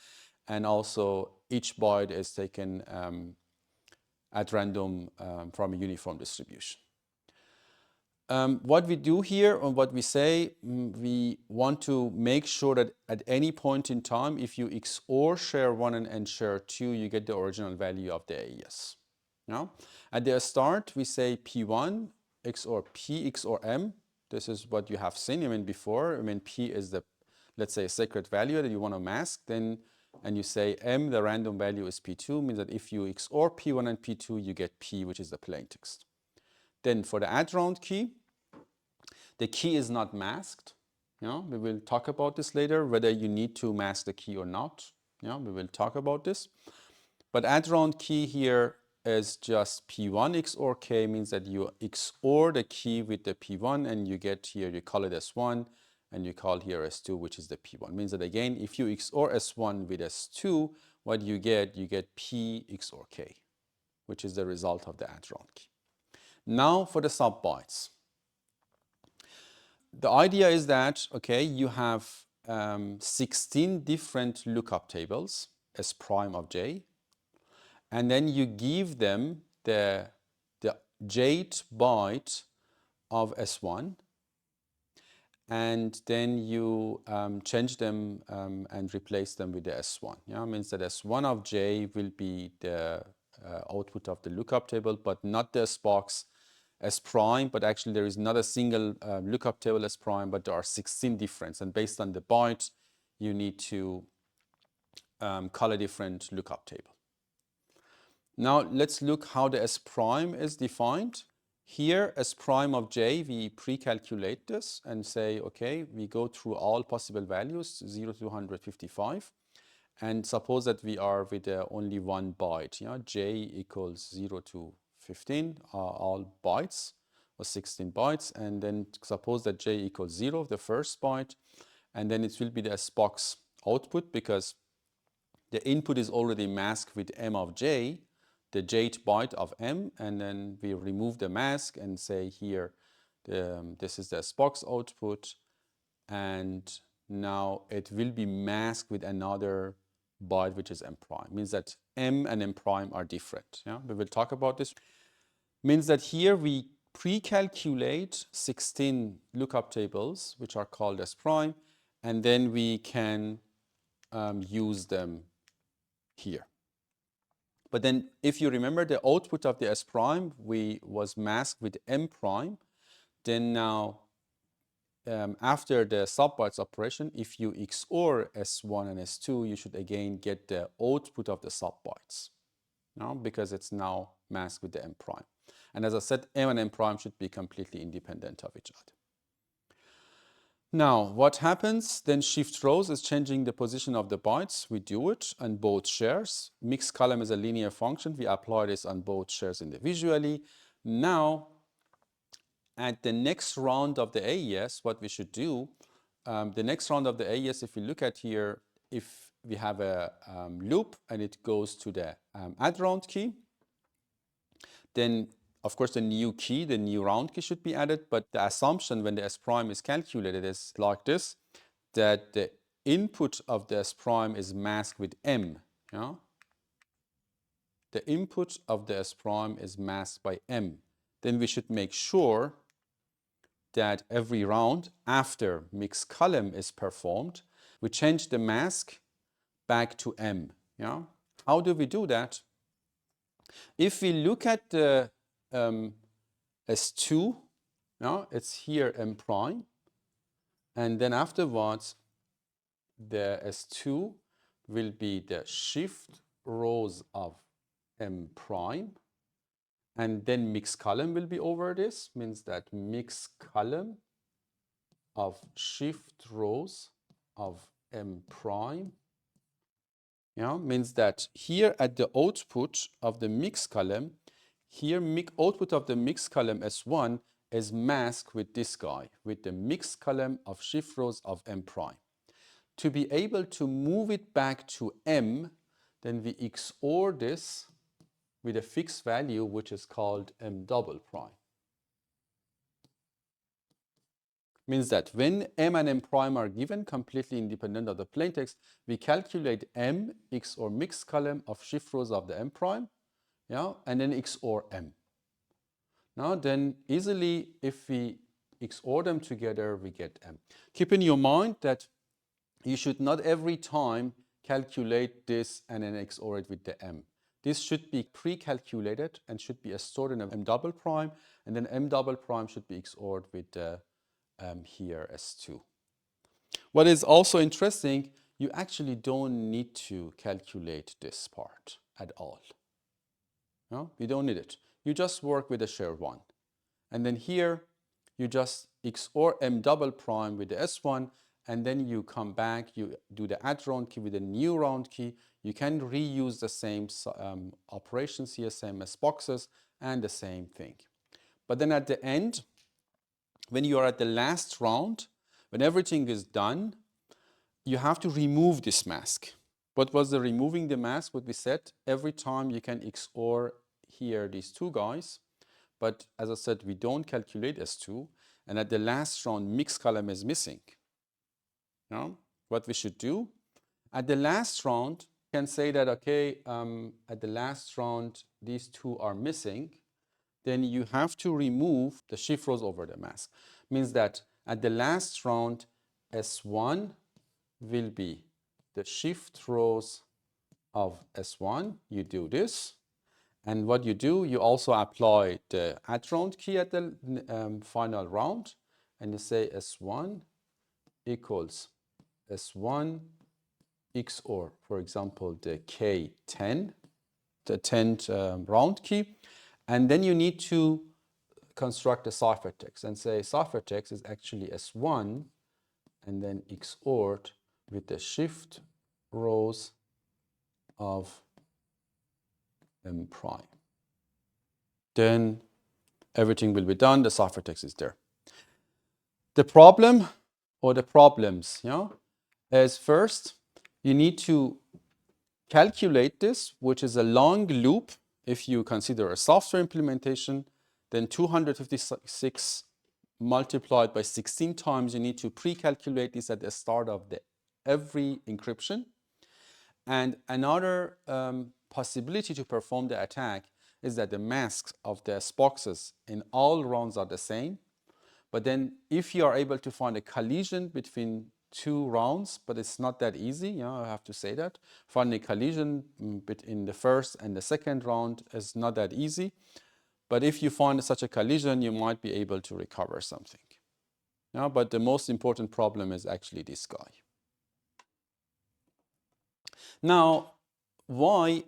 and also each byte is taken at random from a uniform distribution. What we do here and what we say, we want to make sure that at any point in time, if you XOR share 1 and share 2, you get the original value of the AES. Now, at the start, we say P1 XOR P XOR M. This is what you have seen. Before, P is the, let's say, a secret value that you want to mask. Then, and you say M, the random value is P2, means that if you XOR P1 and P2, you get P, which is the plain text. Then for the add round key, the key is not masked. We will talk about this later, whether you need to mask the key or not. We will talk about this. But add round key here is just P1 XOR K, means that you XOR the key with the P1 and you get here, you call it S1 and you call here S2, which is the P1. Means that again, if you XOR S1 with S2, what you get P XOR K, which is the result of the add round key. Now for the subbytes. The idea is that, okay, you have 16 different lookup tables as prime of J, and then you give them the jth byte of S1, and then you change them and replace them with the S1. Means that S1 of J will be the output of the lookup table, but not the box as prime, but actually there is not a single lookup table as prime, but there are 16 different. And based on the byte, you need to call a different lookup table. Now let's look how the S prime is defined. Here, S prime of J, we pre-calculate this and say, okay, we go through all possible values, 0 to 155. And suppose that we are with only one byte, J equals 0 to 15 are all bytes or 16 bytes, and then suppose that J equals 0, the first byte, and then it will be the box output because the input is already masked with M of J, the jth byte of M, and then we remove the mask and say here, this is the box output, and now it will be masked with another byte, which is M prime. Means that M and M prime are different. We will talk about this. Means that here we pre-calculate 16 lookup tables, which are called S prime, and then we can use them here. But then if you remember the output of the S prime, was masked with M prime, then now after the subbytes operation, if you XOR S1 and S2, you should again get the output of the subbytes, because it's now masked with the M prime. And as I said, M and M prime should be completely independent of each other. Now, what happens? Then shift rows is changing the position of the bytes. We do it on both shares. Mixed column is a linear function. We apply this on both shares individually. Now, at the next round of the AES, what we should do, the next round of the AES, if we look at here, if we have a loop and it goes to the add round key, then of course the new key, the new round key should be added, but the assumption when the S prime is calculated is like this, that the input of the S prime is masked with M. The input of the S prime is masked by M. Then we should make sure that every round after mixed column is performed, we change the mask back to M. How do we do that? If we look at the S2 No, it's here M prime. And then afterwards, the S2 will be the shift rows of M prime. And then mixed column will be over this, means that mixed column of shift rows of M prime, means that here at the output of the mixed column, here output of the mixed column S1 is masked with this guy, with the mixed column of shift rows of M prime. To be able to move it back to M, then we XOR this with a fixed value, which is called M double prime. Means that when M and M prime are given completely independent of the plaintext, we calculate M XOR mixed column of shift rows of the M prime, and then XOR M. Now then easily, if we XOR them together, we get M. Keep in your mind that you should not every time calculate this and then XOR it with the M. This should be pre-calculated and should be stored in M double prime, and then M double prime should be XORed with the here S2. What is also interesting, you actually don't need to calculate this part at all. No, you don't need it. You just work with the shared one. And then here, you just XOR M double prime with the S1, and then you come back, you do the add round key with a new round key. You can reuse the same operations here, same as boxes, and the same thing. But then at the end, when you are at the last round, when everything is done, you have to remove this mask. What was the removing the mask? What we said, every time you can XOR here these two guys, but as I said, we don't calculate S2, and at the last round, mixed column is missing. What we should do, at the last round, you can say that, okay, at the last round, these two are missing, then you have to remove the shift rows over the mask. Means that at the last round, S1 will be the shift rows of S1. You do this. And what you do, you also apply the add round key at the final round. And you say S1 equals S1 XOR, for example, the K10, the 10th round key. And then you need to construct a ciphertext and say ciphertext is actually S1 and then XORed with the shift rows of M prime. Then everything will be done, the ciphertext is there. The problem or the problems, is first you need to calculate this, which is a long loop. If you consider a software implementation, then 256 multiplied by 16 times, you need to pre-calculate this at the start of every encryption. And another possibility to perform the attack is that the masks of the boxes in all rounds are the same. But then if you are able to find a collision between two rounds, but it's not that easy, I have to say that. Finding a collision between the first and the second round is not that easy. But if you find such a collision, you might be able to recover something. But the most important problem is actually this guy. Now, why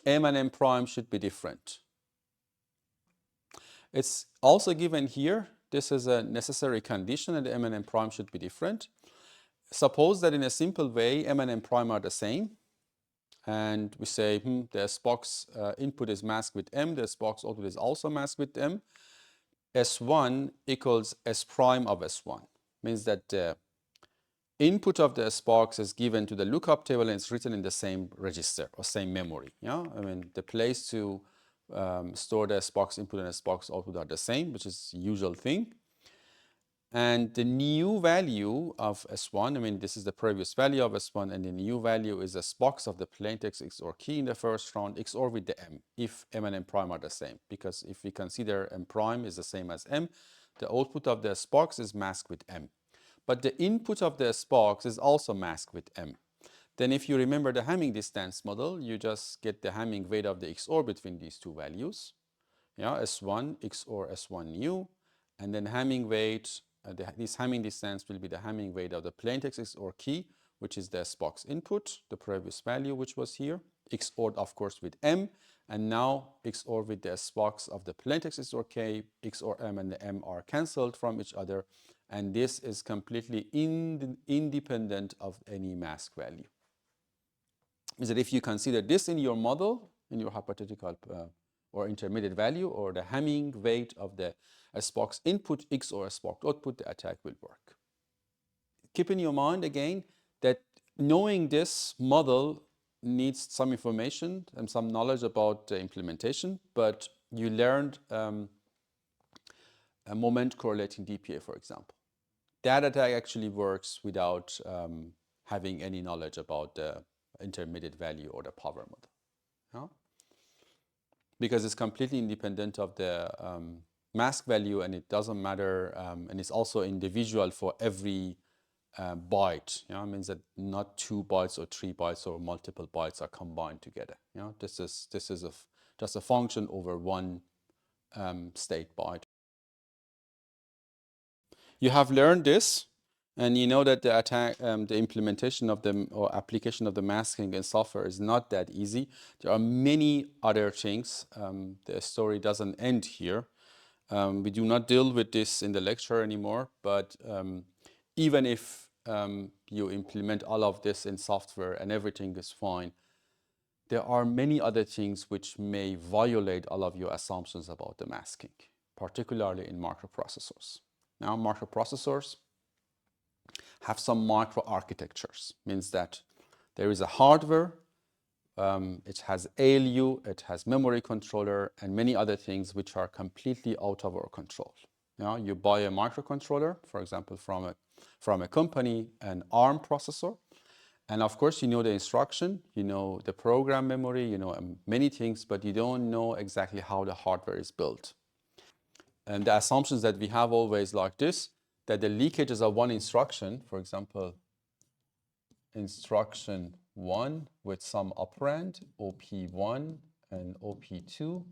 M and M prime should be different? It's also given here. This is a necessary condition, and M and M prime should be different. Suppose that in a simple way, M and M prime are the same. And we say the SBox input is masked with M, the SBox output is also masked with M. S1 equals S prime of S1. Means that the input of the SBox is given to the lookup table and it's written in the same register or same memory. The place to store the SBox input and SBox output are the same, which is the usual thing. And the new value of S1, this is the previous value of S1, and the new value is a SBox of the plaintext XOR key in the first round, XOR with the M, if M and M prime are the same. Because if we consider M prime is the same as M, the output of the SBox is masked with M. But the input of the SBox is also masked with M. Then if you remember the Hamming distance model, you just get the Hamming weight of the XOR between these two values. S1 XOR S1 new, and then Hamming weight, this Hamming distance will be the Hamming weight of the plaintext XOR key, which is the SPOC's input, the previous value which was here, XORed of course with M, and now XOR with the SPOCs of the plaintext XOR K, XOR M and the M are cancelled from each other, and this is completely independent of any mask value. Is that if you consider this in your model, in your hypothetical or intermediate value, or the Hamming weight of the SPOC's input X or SPOC output, the attack will work. Keep in your mind again that knowing this model needs some information and some knowledge about the implementation, but you learned a moment correlating DPA, for example. That attack actually works without having any knowledge about the intermediate value or the power model. Yeah? Because it's completely independent of the mask value, and it doesn't matter, and it's also individual for every byte. It means that not 2 bytes or 3 bytes or multiple bytes are combined together. This is just a function over one state byte. You have learned this, and you know that the attack, the implementation of the or application of the masking in software is not that easy. There are many other things. The story doesn't end here. We do not deal with this in the lecture anymore, but even if you implement all of this in software and everything is fine, there are many other things which may violate all of your assumptions about the masking, particularly in microprocessors. Now, microprocessors have some microarchitectures, means that there is a hardware, it has ALU, it has memory controller, and many other things which are completely out of our control. You buy a microcontroller, for example, from a company, an ARM processor, and of course you know the instruction, you know the program memory, you know many things, but you don't know exactly how the hardware is built. And the assumptions that we have always like this, that the leakages of one instruction, for example, instruction 1 with some operand, OP1 and OP2,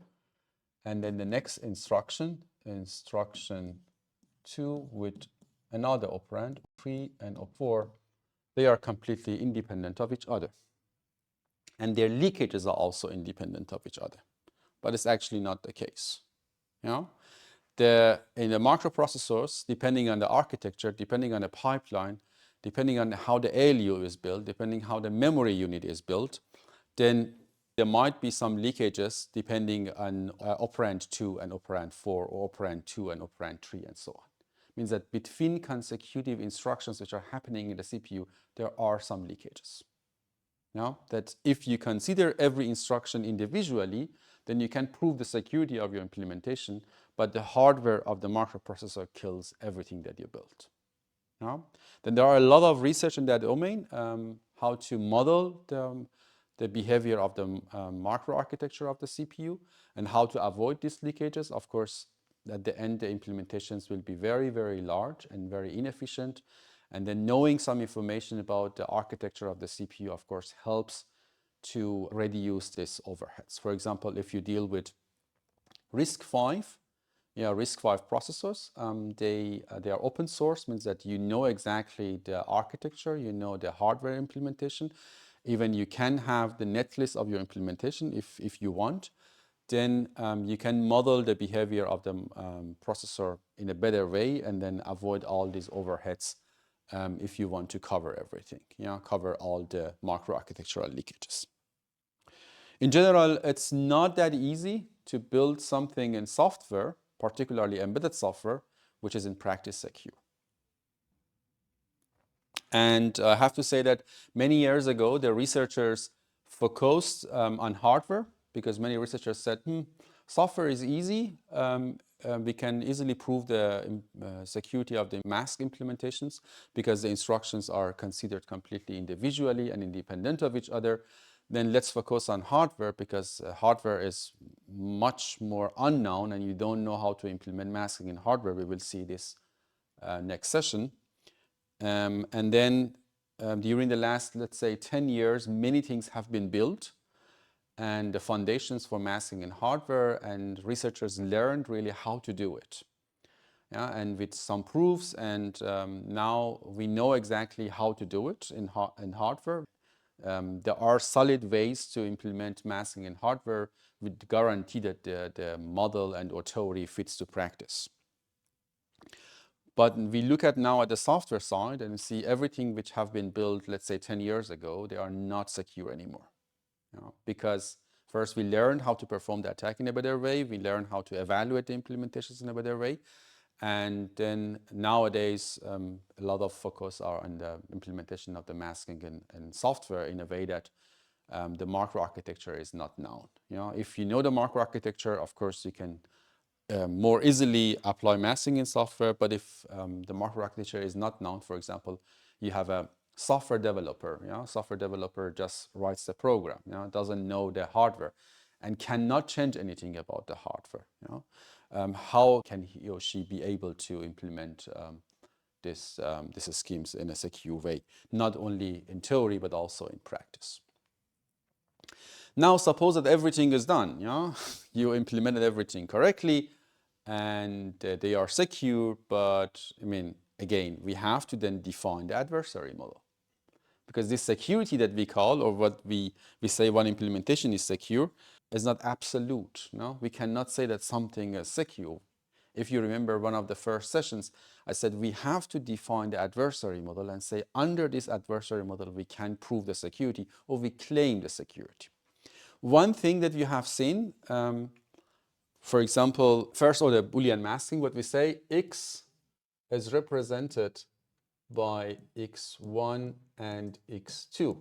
and then the next instruction, instruction 2 with another operand, 3 and OP4, they are completely independent of each other. And their leakages are also independent of each other. But it's actually not the case. In the microprocessors, depending on the architecture, depending on the pipeline, depending on how the ALU is built, depending how the memory unit is built, then there might be some leakages depending on operand 2 and operand 4, or operand 2 and operand 3, and so on. It means that between consecutive instructions which are happening in the CPU, there are some leakages. That if you consider every instruction individually, then you can prove the security of your implementation, but the hardware of the microprocessor kills everything that you built. Then there are a lot of research in that domain, how to model the behavior of the microarchitecture of the CPU and how to avoid these leakages. Of course, at the end, the implementations will be very, very large and very inefficient. And then knowing some information about the architecture of the CPU, of course, helps to reduce these overheads. For example, if you deal with RISC-V, RISC-V processors, they are open source, means that you know exactly the architecture, you know the hardware implementation. Even you can have the netlist of your implementation if you want. Then you can model the behavior of the processor in a better way and then avoid all these overheads if you want to cover everything, cover all the microarchitectural leakages. In general, it's not that easy to build something in software, particularly embedded software, which is in practice secure. And I have to say that many years ago, the researchers focused on hardware, because many researchers said, software is easy. We can easily prove the security of the mask implementations because the instructions are considered completely individually and independent of each other. Then let's focus on hardware, because hardware is much more unknown and you don't know how to implement masking in hardware. We will see this next session. And then during the last, let's say, 10 years, many things have been built and the foundations for masking in hardware, and researchers learned really how to do it. yeah, and with some proofs, and now we know exactly how to do it in hardware. There are solid ways to implement masking in hardware with guarantee that the model and or theory fits to practice. But we look at now at the software side and see everything which have been built, let's say 10 years ago, they are not secure anymore. You know, because first we learned how to perform the attack in a better way, we learned how to evaluate the implementations in a better way, and then nowadays a lot of focus are on the implementation of the masking in software in a way that the macro architecture is not known. You know, if you know the macro architecture, of course you can more easily apply masking in software, but if the macro architecture is not known, for example, you have a software developer, you know, software developer just writes the program, you know, doesn't know the hardware and cannot change anything about the hardware, you know. How can he or she be able to implement these schemes in a secure way, not only in theory, but also in practice? Now, suppose that everything is done, you know, you implemented everything correctly, and they are secure, but I mean, again, we have to then define the adversary model. Because this security that we call, or what we say one implementation is secure, is not absolute. No? We cannot say that something is secure. If you remember one of the first sessions, I said we have to define the adversary model and say under this adversary model we can prove the security or we claim the security. One thing that you have seen, for example, first order Boolean masking, what we say, x is represented by x1 and x2.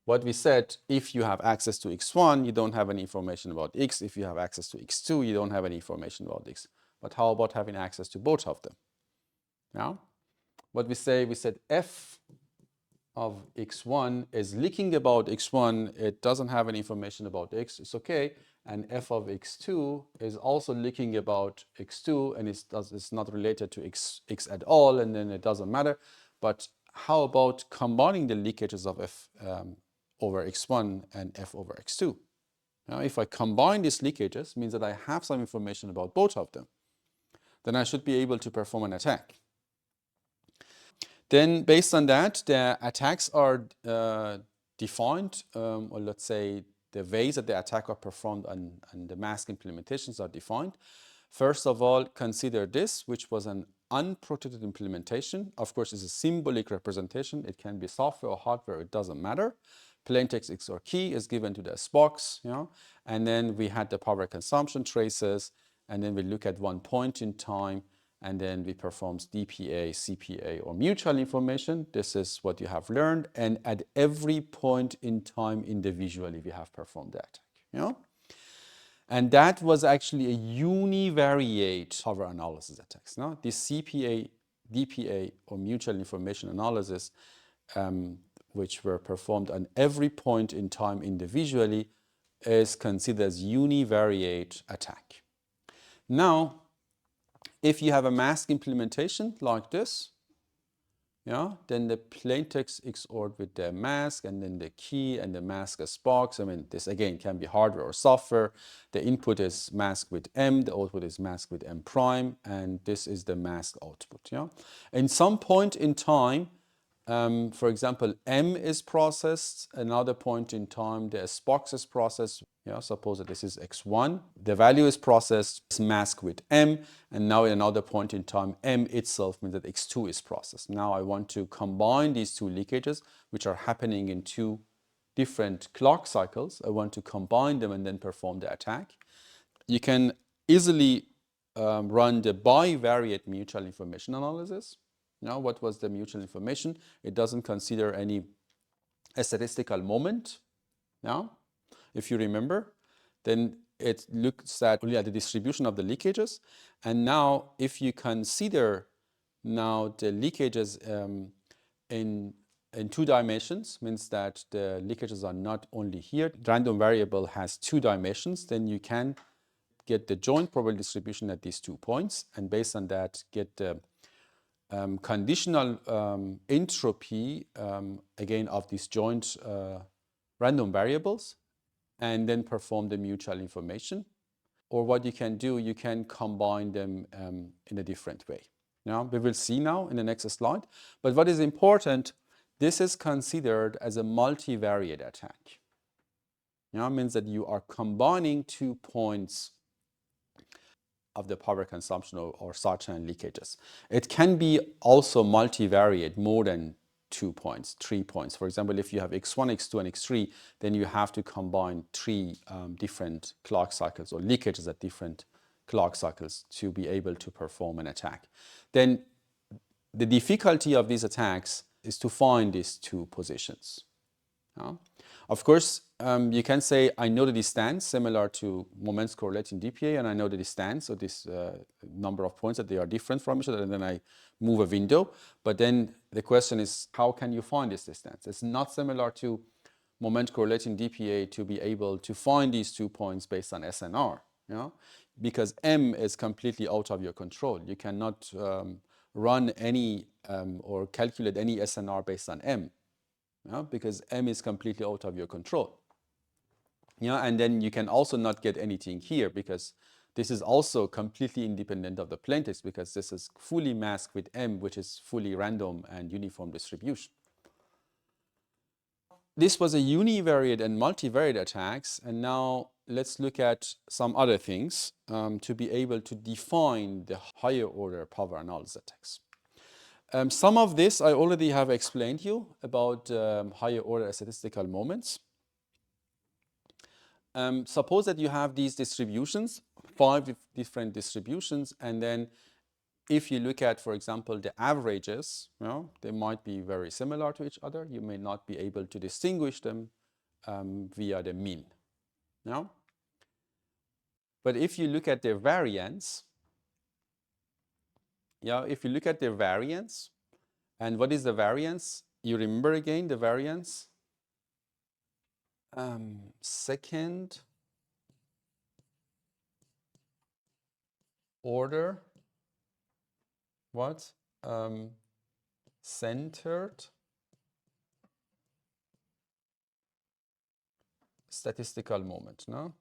What we said, if you have access to x1, you don't have any information about x. If you have access to x2, you don't have any information about x. But how about having access to both of them? Now, what we say, we said f of x1 is leaking about x1. It doesn't have any information about x. It's okay. And f of x2 is also leaking about x2, and it's not related to x at all, and then it doesn't matter. But how about combining the leakages of f over x1 and f over x2? Now, if I combine these leakages, means that I have some information about both of them. Then I should be able to perform an attack. Then based on that, the attacks are defined, or let's say the ways that the attack are performed and the mask implementations are defined. First of all, consider this, which was an unprotected implementation. Of course, it's a symbolic representation. It can be software or hardware, it doesn't matter. Plaintext XOR key is given to the SBox, you know, and then we had the power consumption traces, and then we look at one point in time, and then we perform DPA, CPA, or mutual information. This is what you have learned, and at every point in time individually we have performed the attack, you know? And that was actually a univariate power analysis attacks. No? This CPA, DPA, or mutual information analysis, which were performed on every point in time individually, is considered as univariate attack. Now, if you have a mask implementation like this, yeah, then the plaintext XORed with the mask, and then the key and the mask as box. I mean, this again can be hardware or software. The input is masked with M, the output is masked with M prime, and this is the mask output. Yeah, in some point in time, for example, M is processed. Another point in time, the SBox is processed. Yeah, suppose that this is x1. The value is processed, it's masked with M, and now at another point in time, M itself means that x2 is processed. Now I want to combine these two leakages, which are happening in two different clock cycles. I want to combine them and then perform the attack. You can easily run the bivariate mutual information analysis. Now, what was the mutual information? It doesn't consider any statistical moment. Now, if you remember, then it looks at only at the distribution of the leakages. And now, if you consider now the leakages in two dimensions, means that the leakages are not only here. Random variable has two dimensions, then you can get the joint probability distribution at these 2 points, and based on that, get the conditional entropy, again, of these joint random variables, and then perform the mutual information. Or what you can do, you can combine them in a different way. Yeah, we will see now in the next slide. But what is important, this is considered as a multivariate attack. Yeah, means that you are combining 2 points of the power consumption or side channel leakages. It can be also multivariate, more than 2 points, 3 points. For example, if you have x1, x2, and x3, then you have to combine 3 different clock cycles or leakages at different clock cycles to be able to perform an attack. Then the difficulty of these attacks is to find these 2 positions. Of course, you can say, I know the distance, similar to moments correlating DPA, and I know the distance, so this number of points that they are different from each other, and then I move a window. But then the question is, how can you find this distance? It's not similar to moment correlating DPA to be able to find these 2 points based on SNR, because M is completely out of your control. You cannot run any or calculate any SNR based on M. Because M is completely out of your control. And then you can also not get anything here because this is also completely independent of the plaintext because this is fully masked with M, which is fully random and uniform distribution. This was a univariate and multivariate attacks, and now let's look at some other things to be able to define the higher order power analysis attacks. Some of this I already have explained to you about higher order statistical moments. Suppose that you have these distributions, 5 different distributions, and then if you look at, for example, the averages, they might be very similar to each other. You may not be able to distinguish them via the mean. But if you look at their variance, and what is the variance? You remember again the variance? Second order, what? Centered statistical moment, no?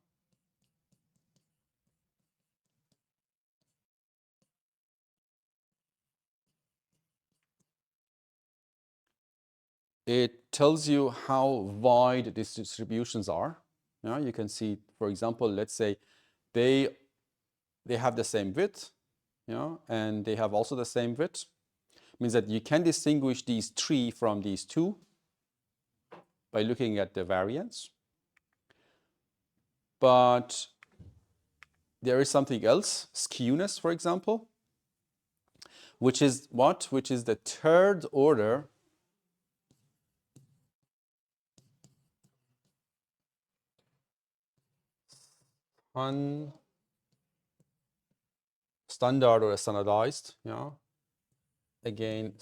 It tells you how wide these distributions are. You can see, for example, let's say they have the same width, and they have also the same width. It means that you can distinguish these 3 from these 2 by looking at the variance. But there is something else, skewness, for example, which is what? Which is the third order standard or standardized, again,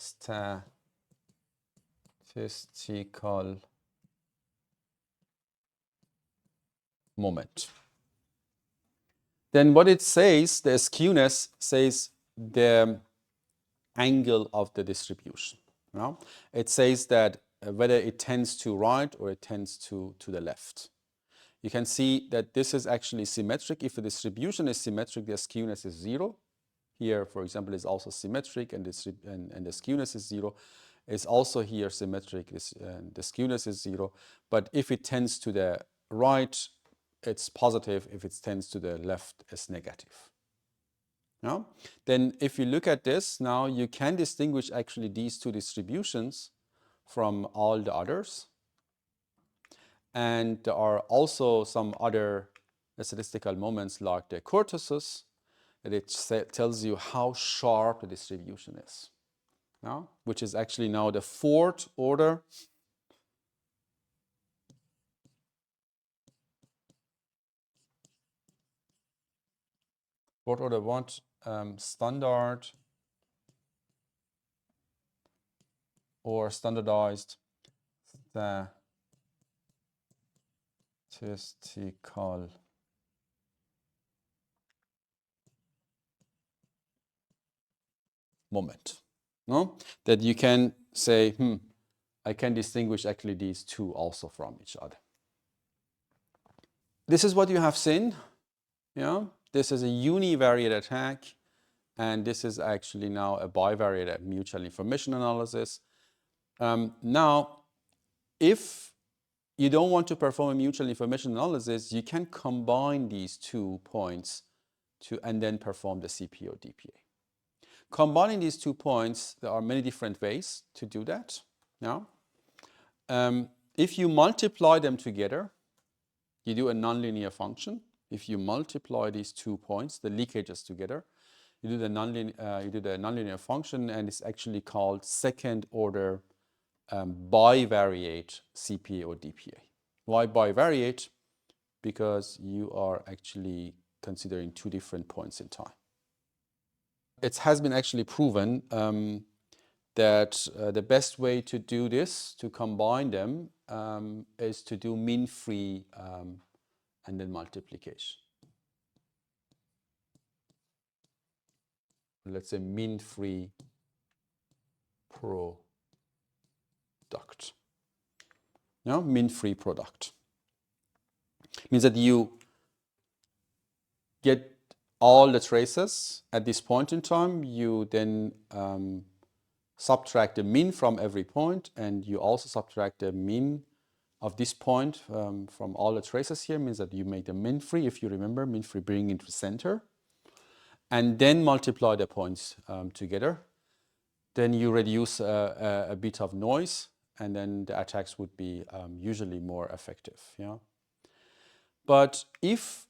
statistical moment. Then what it says, the skewness says the angle of the distribution. It says that whether it tends to right or it tends to the left. You can see that this is actually symmetric. If the distribution is symmetric, the skewness is 0. Here, for example, is also symmetric, and the skewness is 0. It's also here symmetric, and the skewness is 0. But if it tends to the right, it's positive. If it tends to the left, it's negative. Then if you look at this, now you can distinguish actually these 2 distributions from all the others. And there are also some other statistical moments like the kurtosis, that it tells you how sharp the distribution is, which is actually now the 4th order. What order what? Standard or standardized statistical moment. That you can say, I can distinguish actually these 2 also from each other. This is what you have seen. This is a univariate attack, And this is actually now a bivariate mutual information analysis. Now, if you don't want to perform a mutual information analysis, you can combine these 2 points and then perform the CPA or DPA. Combining these 2 points, there are many different ways to do that. Now, if you multiply them together, you do a nonlinear function. If you multiply these 2 points, the leakages together, you do the nonlinear function, and it's actually called second order bivariate CPA or DPA. Why bivariate? Because you are actually considering 2 different points in time. It has been actually proven that the best way to do this, to combine them, is to do mean-free and then multiplication. Let's say mean-free product. No, mean-free product. Means that you get all the traces at this point in time. You then subtract the mean from every point, and you also subtract the mean of this point from all the traces here. Means that you make the mean-free, if you remember, mean-free bring into the center, and then multiply the points together. Then you reduce a bit of noise, and then the attacks would be usually more effective. Yeah. But if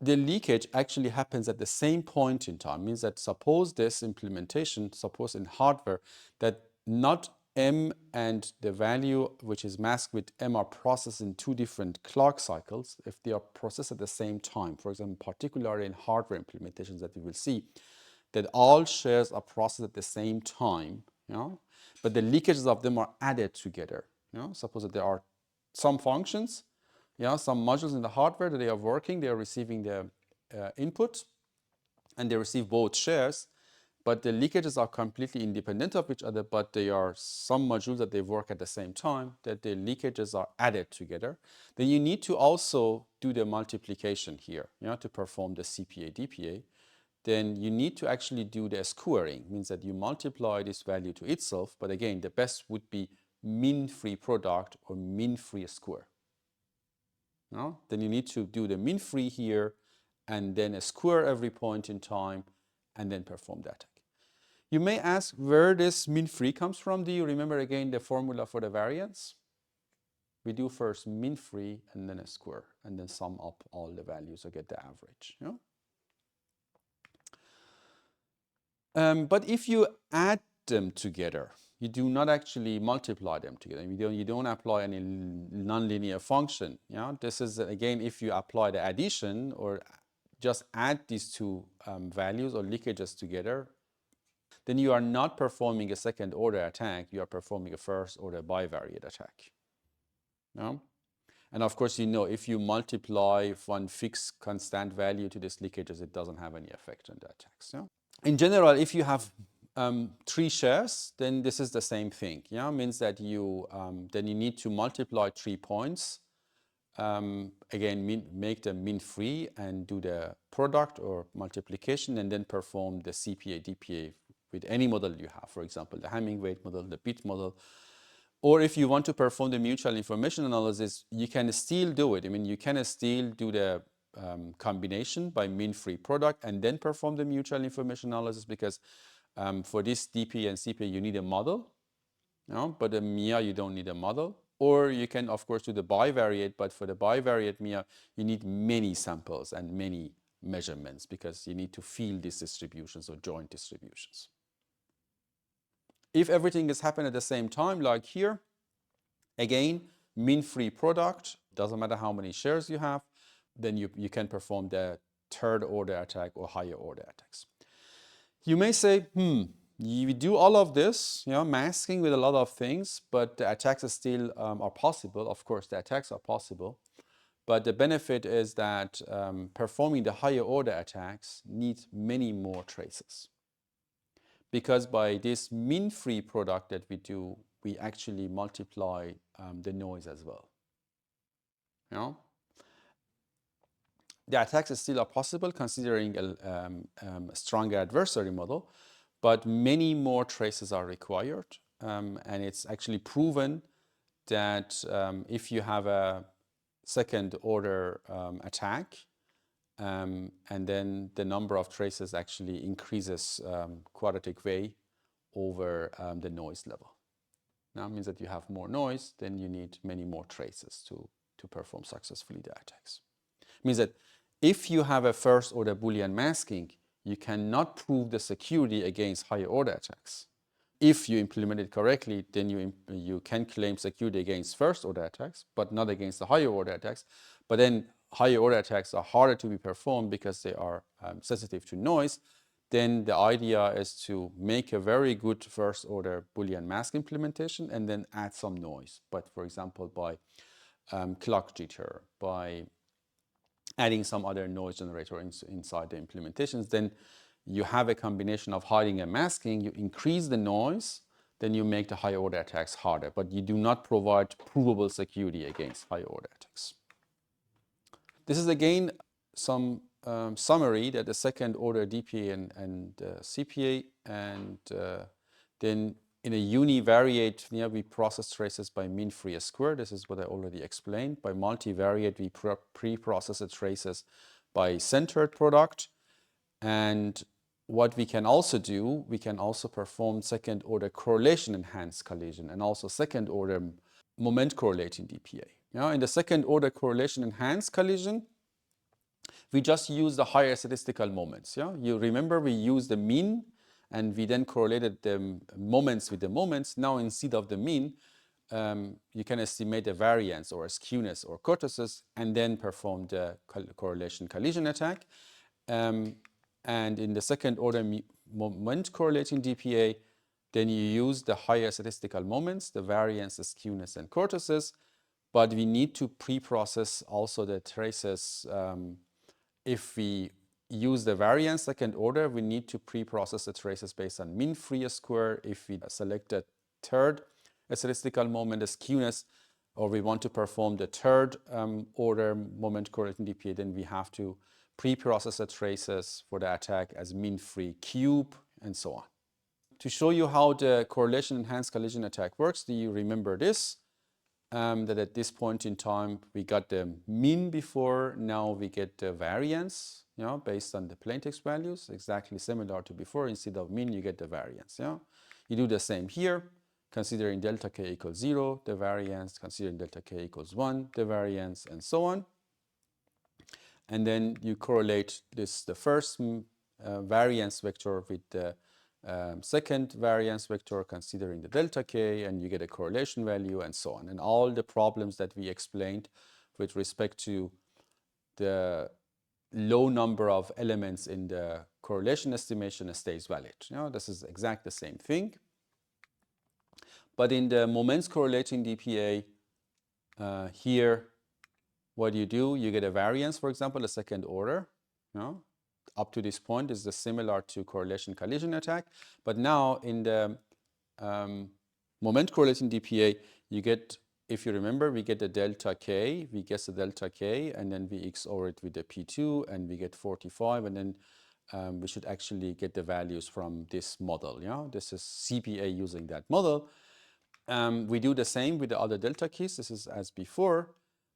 the leakage actually happens at the same point in time, means that suppose this implementation, suppose in hardware, that not M and the value which is masked with M are processed in 2 different clock cycles. If they are processed at the same time, for example, particularly in hardware implementations that we will see, that all shares are processed at the same time, you know, but the leakages of them are added together. You know, suppose that there are some functions, some modules in the hardware that they are working, they are receiving the input, and they receive both shares, but the leakages are completely independent of each other, but they are some modules that they work at the same time, that the leakages are added together. Then you need to also do the multiplication here, to perform the CPA, DPA. Then you need to actually do the squaring, means that you multiply this value to itself, but again, the best would be mean-free product or mean-free square. No? Then you need to do the mean-free here, and then square every point in time, and then perform the attack. You may ask where this mean-free comes from. Do you remember again the formula for the variance? We do first mean-free and then a square, and then sum up all the values or get the average. But if you add them together, you do not actually multiply them together. You don't apply any nonlinear function. This is, again, if you apply the addition or just add these 2 values or leakages together, then you are not performing a second order attack, you are performing a first order bivariate attack. And of course, if you multiply one fixed constant value to this leakages, it doesn't have any effect on the attacks. In general, if you have 3 shares, then this is the same thing. Means that then you need to multiply 3 points. Again, make them mean-free and do the product or multiplication, and then perform the CPA, DPA with any model you have. For example, the Hamming weight model, the bit model. Or if you want to perform the mutual information analysis, you can still do it. You can still do the combination by mean-free product and then perform the mutual information analysis, because for this DP and CP you need a model, but the MIA you don't need a model. Or you can of course do the bivariate, but for the bivariate MIA you need many samples and many measurements, because you need to feel these distributions or joint distributions. If everything is happening at the same time, like here, again, mean-free product, doesn't matter how many shares you have, then you can perform the third order attack or higher order attacks. You may say, you do all of this, masking with a lot of things, but the attacks are still are possible. Of course, the attacks are possible, but the benefit is that performing the higher order attacks needs many more traces. Because by this mean-free product that we do, we actually multiply the noise as well. The attacks still are possible considering a stronger adversary model, but many more traces are required. And it's actually proven that if you have a second order attack, and then the number of traces actually increases quadratic way over the noise level. Now it means that you have more noise, then you need many more traces to perform successfully the attacks. It means that if you have a first order Boolean masking, you cannot prove the security against higher order attacks. If you implement it correctly, then you can claim security against first order attacks, but not against the higher order attacks. But then higher order attacks are harder to be performed because they are sensitive to noise. Then the idea is to make a very good first order Boolean mask implementation and then add some noise. But for example, by clock jitter, by adding some other noise generator inside the implementations, then you have a combination of hiding and masking, you increase the noise, then you make the higher order attacks harder, but you do not provide provable security against higher order attacks. This is again some summary that the second order DPA and CPA, and then in a univariate, we process traces by mean free square. This is what I already explained. By multivariate, we pre-process the traces by centered product. And what we can also do, we can also perform second order correlation enhanced collision and also second order moment correlating DPA. In the second order correlation enhanced collision, we just use the higher statistical moments. You remember we used the mean and we then correlated the moments with the moments. Now instead of the mean, you can estimate a variance or a skewness or kurtosis and then perform the correlation collision attack. And in the second order moment correlating DPA, then you use the higher statistical moments, the variance, the skewness, and kurtosis. But we need to pre-process also the traces. If we use the variance second order, we need to pre-process the traces based on mean free square. If we select the third statistical moment, the skewness, or we want to perform the third order moment correlating DPA, then we have to pre-process the traces for the attack as mean free cube and so on. To show you how the correlation enhanced collision attack works, do you remember this? That at this point in time, we got the mean before, now we get the variance, based on the plaintext values, exactly similar to before. Instead of mean, you get the variance. You do the same here, considering delta k equals 0, the variance, considering delta k equals 1, the variance, and so on. And then you correlate the first variance vector with the second variance vector, considering the delta k, and you get a correlation value and so on. And all the problems that we explained with respect to the low number of elements in the correlation estimation stays valid. This is exactly the same thing. But in the moments correlating DPA, here, what you do, you get a variance, for example, a second order. Up to this point is similar to correlation collision attack. But now in the moment correlating DPA, you get, if you remember, we get the delta k, we guess the delta k, and then we XOR it with the P2, and we get 45, and then we should actually get the values from this model. This is CPA using that model. We do the same with the other delta keys. This is as before.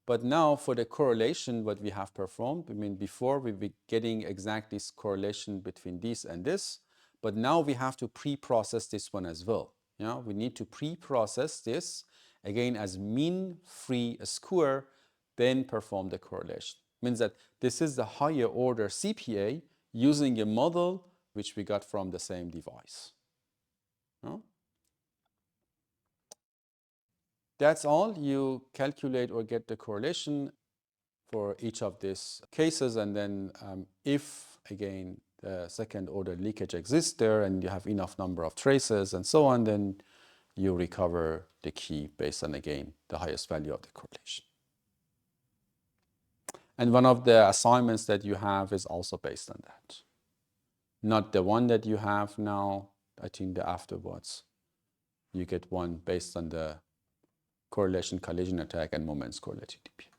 But now for the correlation, what we have performed, before we were getting exact this correlation between this and this, but now we have to pre-process this one as well. We need to pre-process this again as mean free square, then perform the correlation. Means that this is the higher order CPA using a model which we got from the same device. That's all. You calculate or get the correlation for each of these cases, and then if, again, the second order leakage exists there and you have enough number of traces and so on, then you recover the key based on, again, the highest value of the correlation. And one of the assignments that you have is also based on that. Not the one that you have now, I think the afterwards. You get one based on the correlation collision attack and moments correlating DPA.